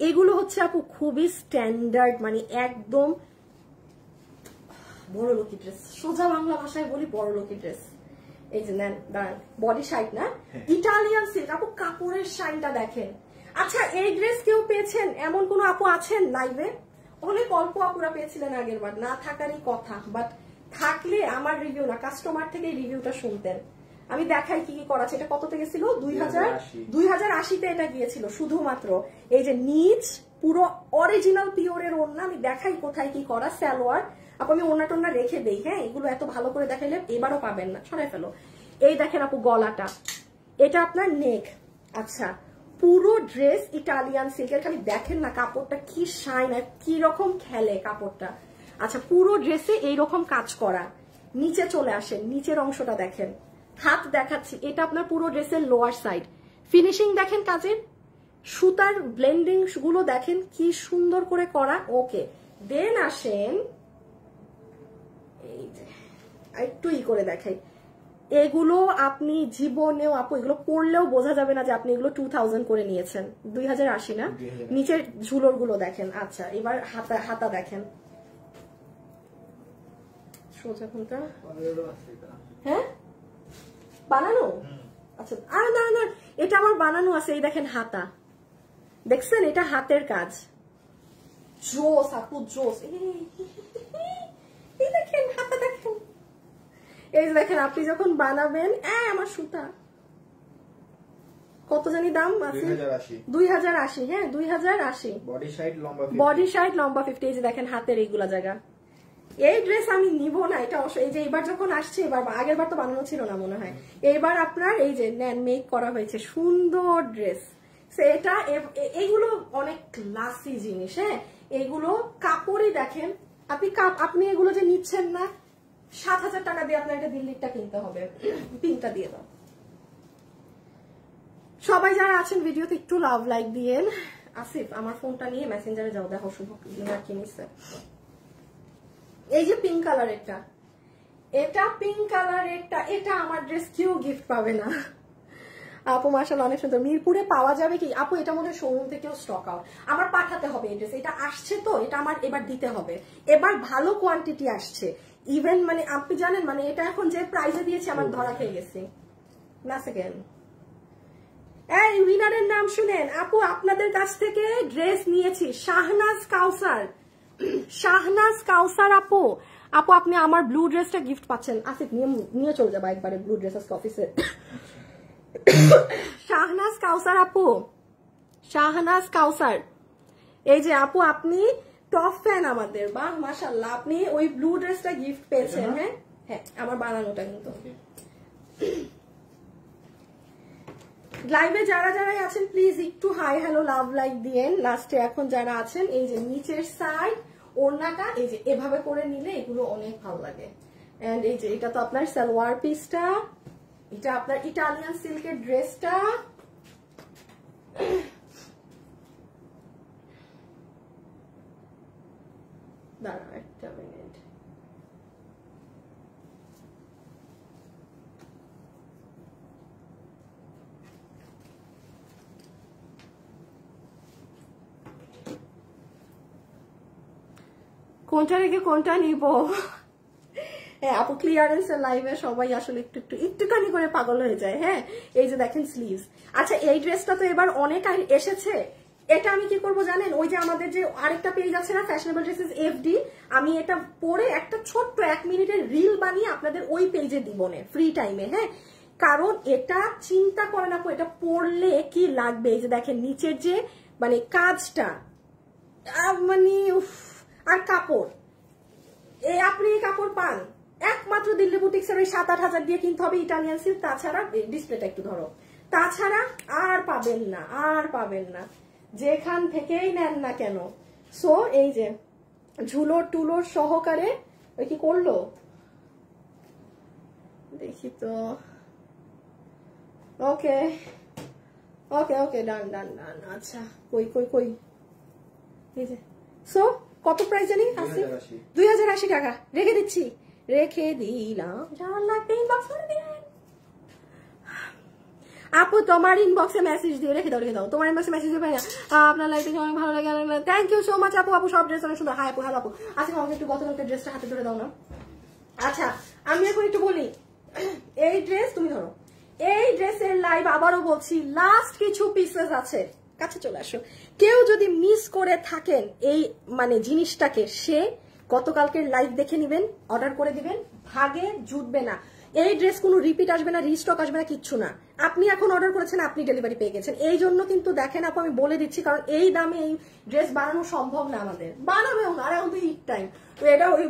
এগুলো হচ্ছে আপু খুবই স্ট্যান্ডার্ড, মানে একদম বড় লোকি ড্রেস, সোজা বাংলা ভাষায় বলি বড় লোকি ড্রেস। এই যে নেন, দাঁড়ান, বডি সাইড না, ইটালিয়ান সিল্ক। আপু কাপড়ের শাইনটা দেখেন। আচ্ছা, এই ড্রেস কেউ পেয়েছেন এমন কোন আপু আছেন লাইভে? অনেক অল্প আপুরা পেয়েছিলেন আগের বার, না থাকারই কথা, বাট থাকলে আমার রিভিউ না, কাস্টমার থেকে রিভিউটা শুনতেন। আমি দেখাই কি কি করা আছে। এটা কত থেকে ছিল? 2080-তে এটা গিয়েছিল শুধুমাত্র। এই যে নিচ পুরো অরিজিনাল পিওরের ওড়না, আমি দেখাই কোথায় কি করা। সালোয়ার আপু আমি ওড়না টোনা রেখে দেই, হ্যাঁ, এগুলো এত ভালো করে দেখাইলে এবারও পাবেন না, ছড়াই ফেলো। এই দেখেন আপু গলাটা, এটা আপনার নেক। আচ্ছা, পুরো ড্রেস ইটালিয়ান সিল্কের, খালি দেখেন না কাপড়টা কি শাইন আর কি রকম খেলে কাপড়টা। আচ্ছা, পুরো ড্রেসে এইরকম কাজ করা। নিচে চলে আসেন, নিচের অংশটা দেখেন, হাত দেখাচ্ছি, এটা আপনার পুরো ড্রেসের লোয়ার সাইড। ফিনিশিং দেখেন কাজের, সুতার ব্লেন্ডিং গুলো দেখেন কি সুন্দর করে করা। ওকে, দেন আসেন এই যে একটু করে দেখাই। এগুলো আপনি জীবনেও আপু এগুলো পরলেও বোঝা যাবে না যে আপনি এগুলো 2000 করে নিয়েছেন। 2080 না? নিচের ঝুলোর গুলো দেখেন। আচ্ছা, এবার হাতা, হাতা দেখেন সোজা কোনটা। হ্যাঁ, বানানো? আচ্ছা, আর না না, এটা আমার বানানো আছে। এই দেখেন হাতা, দেখছেন? এটা হাতের কাজ। জোস আপু, জোস। এই দেখেন হাতা দেখেন। এই দেখেন, আপনি যখন বানাবেন, আমার সুতা কত জানি দাম আছে? 2080। হ্যাঁ, 2080। বডি সাইড লম্বা 50, বডি সাইড লম্বা 50। এই যে দেখেন হাতের এইগুলা জায়গা। এই ড্রেস আমি নিব না, এটা এই যে এবার যখন আসছে, এবার আগের বার তো বানানো ছিল না মনে হয়, এবার আপনার এই যে নেন মেক করা হয়েছে, সুন্দর ড্রেস। এটা এইগুলো অনেক ক্লাসি জিনিস। হ্যাঁ, এগুলো কাপড়ই দেখেন আপনি এগুলো যে নিচ্ছেন না, 7000 টাকা দিয়ে আপনার এটা দিল্লিরটা কিনতে হবে। পিনটা দিয়ে দাও। সবাই যারা আছেন ভিডিওতে একটু লাভ লাইক দিয়েন। আসিফ আমার ফোনটা নিয়ে মেসেঞ্জারে যাও, দেখো শুভ কি নিচ্ছে। এই যে পিঙ্ক কালার, এটা পিঙ্ক কালার, এটা আমার ড্রেস কেউ গিফট পাবে না আপু। মাশাআল্লাহ অনেক সুন্দর। মিরপুরে পাওয়া যাবে কি আপু? এটা মনে হয় শোরুম থেকেও স্টক আউট। আমার পাঠাতে হবে এই ড্রেস, এটা আসছে তো, এটা আমার এবার দিতে হবে। এবার ভালো কোয়ান্টিটি আসছে। ইভেন মানে আপনি জানেন, মানে এটা এখন যে প্রাইসে দিয়েছে আমার ধরা খেয়ে গেছে না। সেকেন্ড, এই উইনারের নাম শুনেন আপু, আপনাদের কাছ থেকে ড্রেস নিয়েছি। শাহনাজ কাউসার, শাহনাজ কাউসার আপু। আপু আপনি আমার ব্লু ড্রেসটা গিফট পাচ্ছেন। আসিফ নিয়ে চলে যাবো একবারে ব্লু ড্রেস আজকে অফিসে। শাহনাজ কাউসার আপু, শাহনাজ কাউসার। এই যে আপু আপনি টপ ফ্যান আমাদের, বাহ মাশাআল্লাহ। আপনি ওই ব্লু ড্রেসটা গিফট পেয়েছেন। হ্যাঁ হ্যাঁ, আমার বানানোটা কিন্তু। লাইভে যারা যারাই আছেন প্লিজ একটু হাই হ্যালো লাভ লাইক দিয়েন লাস্টে। এখন যারা আছেন, এই যে নিচের সাইড ওড়নাটা এই যে এভাবে করে নিলে এগুলো অনেক ভালো লাগে। এন্ড এই যে এটা তো আপনার সালোয়ার পিসটা, এটা আপনার ইটালিয়ান সিল্কের ড্রেসটা। দাঁড়াও একটা মিনিট। কোনটা রেখে কোনটা নিব? হ্যাঁ আপু, ক্লিয়ারেন্সের লাইভে সবাই আসলে একটুখানি করে পাগল হয়ে যায়। হ্যাঁ, এই যে দেখেন স্লিভস। আচ্ছা, এই ড্রেসটা তো এবার অনেক এসেছে, এটা আমি কি করব জানেন, ওই যে আমাদের যে আরেকটা পেজ আছে না ফ্যাশনেবল ড্রেসেস এফডি, আমি এটা পরে একটা ছোট্ট 1 মিনিটের রিল বানিয়ে আপনাদের ওই পেজে দিব না ফ্রি টাইমে। হ্যাঁ, কারণ এটা চিন্তা করেন আপু, এটা পরলে কি লাগবে। এই যে দেখেন নিচের যে মানে কাজটা, মানে আর কাপড়, আপনি এই কাপড় পান একমাত্র দিল্লি বুটিক্সের ওই 7-8 হাজার দিয়ে কিনতে হবে ইটালিয়ান সিল্ক, তাছাড়া ডিসপ্লেটা একটু ধরো, তাছাড়া আর পাবেন না, আর পাবেন না যেখান থেকেই নেন না কেন। সো এই যে ঝুলোর টুলোর সহকারে ওই কি করলো দেখি তো। ওকে ওকে ওকে, ডান ডান ডান। আচ্ছা কই কই কই, এই যে সো কত প্রাইস জানি আছে, 2080 টাকা। রেখে দিচ্ছি, রেখে দিলাম। যার লাগবে ইনবক্স করে দিন আপু, তোমার ইনবক্সে মেসেজ দিয়ে রেখে দাও, রেখে দাও। তোমার ইনবক্সে মেসেজ দিয়ে না, আপনার লাইফ দেখে অনেক ভালো লাগে। থ্যাংক ইউ সো মাচ আপু। আপু সব ড্রেস অনেক সুন্দর। হাই আপু, হ্যালো আপু। আচ্ছা আমাকে একটু গতকালকে ড্রেসটা হাতে ধরে দাও না। আচ্ছা আমি এখন একটু বলি, এই ড্রেস তুমি ধরো, এই ড্রেসের লাইভ আবারও বলছি লাস্ট কিছু পিসেস আছে, কাছে চলে আসো। কেউ যদি মিস করে থাকেন এই মানে জিনিসটাকে, সে গতকালকের লাইভ দেখে নিবেন, অর্ডার করে দিবেন, ভাগে জুটবে না। এই ড্রেস কোনো রিপিট আসবে না, রিস্টক আসবে না, কিচ্ছু না। আপনি এখন অর্ডার করেছেন, আপনি ডেলিভারি পেয়ে গেছেন। এই জন্য কিন্তু দেখেন আপু, আমি বলে দিচ্ছি, কারণ এই দামে এই ড্রেস বানানো সম্ভব না আমাদের, বানাবেও না। আর এখন তো ঈদ টাইম, এটা ওই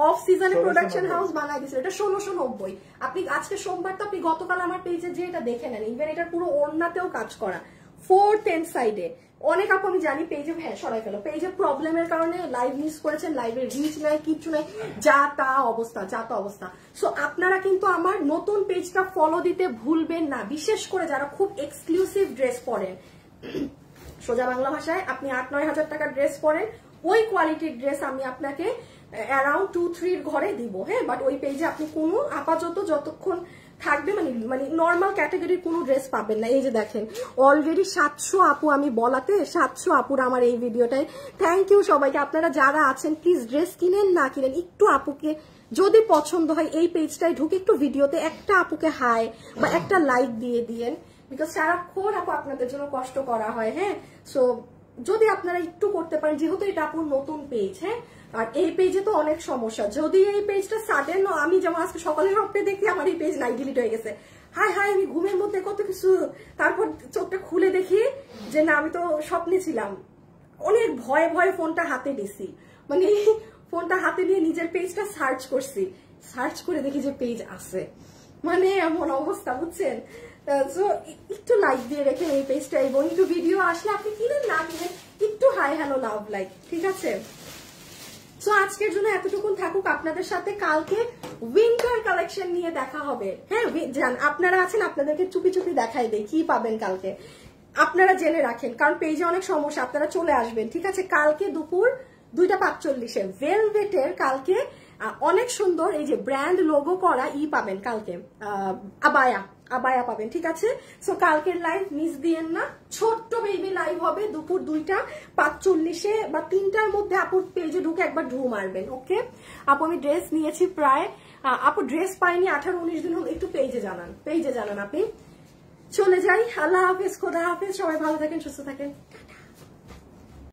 অফ সিজনে প্রোডাকশন হাউস বানাই দিচ্ছে। এটা 1690। আপনি আজকে সোমবার, তো আপনি গতকাল আমার পেজে যে এটা দেখে নেন, ইভেন এটা পুরো ওড়নাতেও কাজ করা, 410 সাইডে। অনেক আপু আমি জানি পেজে, হ্যাঁ সরাই ফেলো, পেজের প্রবলেমের কারণে লাইভ মিস করেছেন, লাইভের রিচ নাই, কিচ্ছু নাই, যা তা অবস্থা, যা তা অবস্থা। সো আপনারা কিন্তু আমার নতুন পেজটা ফলো দিতে ভুলবেন না, বিশেষ করে যারা খুব এক্সক্লুসিভ ড্রেস পরেন। সোজা বাংলা ভাষায় আপনি 8-9 হাজার টাকার ড্রেস পরেন, ওই কোয়ালিটির ড্রেস আমি আপনাকে অ্যারাউন্ড 2-3 ঘরে দিব। হ্যাঁ, বাট ওই পেজে আপনি কোনো আপাতত যতক্ষণ থাকবে মানে নর্মাল ক্যাটাগরির কোনো ড্রেস পাবেন না। এই যে দেখেন অলরেডি 700 আপু, আমি বলাতে 700 আপুর আমার এই ভিডিওটায় থ্যাংক ইউ সবাইকে। আপনারা যারা আছেন প্লিজ ড্রেস কিনেন না কিনেন, একটু আপুকে যদি পছন্দ হয় এই পেজটায় ঢুকে একটু ভিডিওতে একটা আপুকে হাই বা একটা লাইক দিয়ে দিয়েন, বিকজ সারাক্ষণ আপু আপনাদের জন্য কষ্ট করা হয়। হ্যাঁ, সো যদি আপনারা একটু করতে পারেন, যেহেতু এটা আপুর নতুন পেজ। হ্যাঁ, আর এই পেজে তো অনেক সমস্যা, যদি এই পেজটা সাডেন, আমি যেমন আজকে সকালে স্বপ্নে দেখি আমার এই পেজ নাই ডিলিট হয়ে গেছে, হাই হাই আমি ঘুমের মধ্যে কত কিছু, তারপর চোখটা খুলে দেখি যে না আমি তো স্বপ্নে ছিলাম। অনেক ভয়ে ভয়ে ফোনটা হাতে দিছি, মানে ফোনটা হাতে নিয়ে নিজের পেজটা সার্চ করছি, সার্চ করে দেখি যে পেজ আছে, মানে এমন অবস্থা বুঝছেন। সো একটু লাইক দিয়ে রেখেন এই পেজটা, এবং একটু ভিডিও আসলে আপনি কিনেন না কিনেন একটু হাই হ্যালো লাভ লাইক, ঠিক আছে। সো আজকের জন্য এতটুকুন থাকুক, আপনাদের সাথে কালকে উইন্টার কালেকশন নিয়ে দেখা হবে। হ্যাঁ জান, আপনারা আছেন, আপনাদেরকে চুপি চুপি দেখাই দেই কি পাবেন কালকে, আপনারা জেনে রাখেন, কারণ পেজে অনেক সমস্যা, আপনারা চলে আসবেন, ঠিক আছে। কালকে দুপুর 2:45 ভেলভেটের কালকে অনেক সুন্দর এই যে ব্র্যান্ড লোগো করা পাবেন কালকে, আবায়া পাবেন, ঠিক আছে। সো কালকের লাইভ মিস দিয়েন না, ছোট্ট বেবি লাইভ হবে দুপুর 2:45 বা 3টার মধ্যে। আপুর পেজে ঢুকে একবার ঢু মারবেন, ওকে। আপু আমি ড্রেস নিয়েছি প্রায়, আপু ড্রেস পাইনি 18-19 দিন হলো, একটু পেজে জানান আপনি। চলে যাই, আল্লাহ হাফেজ, খোদা হাফেজ, সবাই ভালো থাকেন, সুস্থ থাকেন।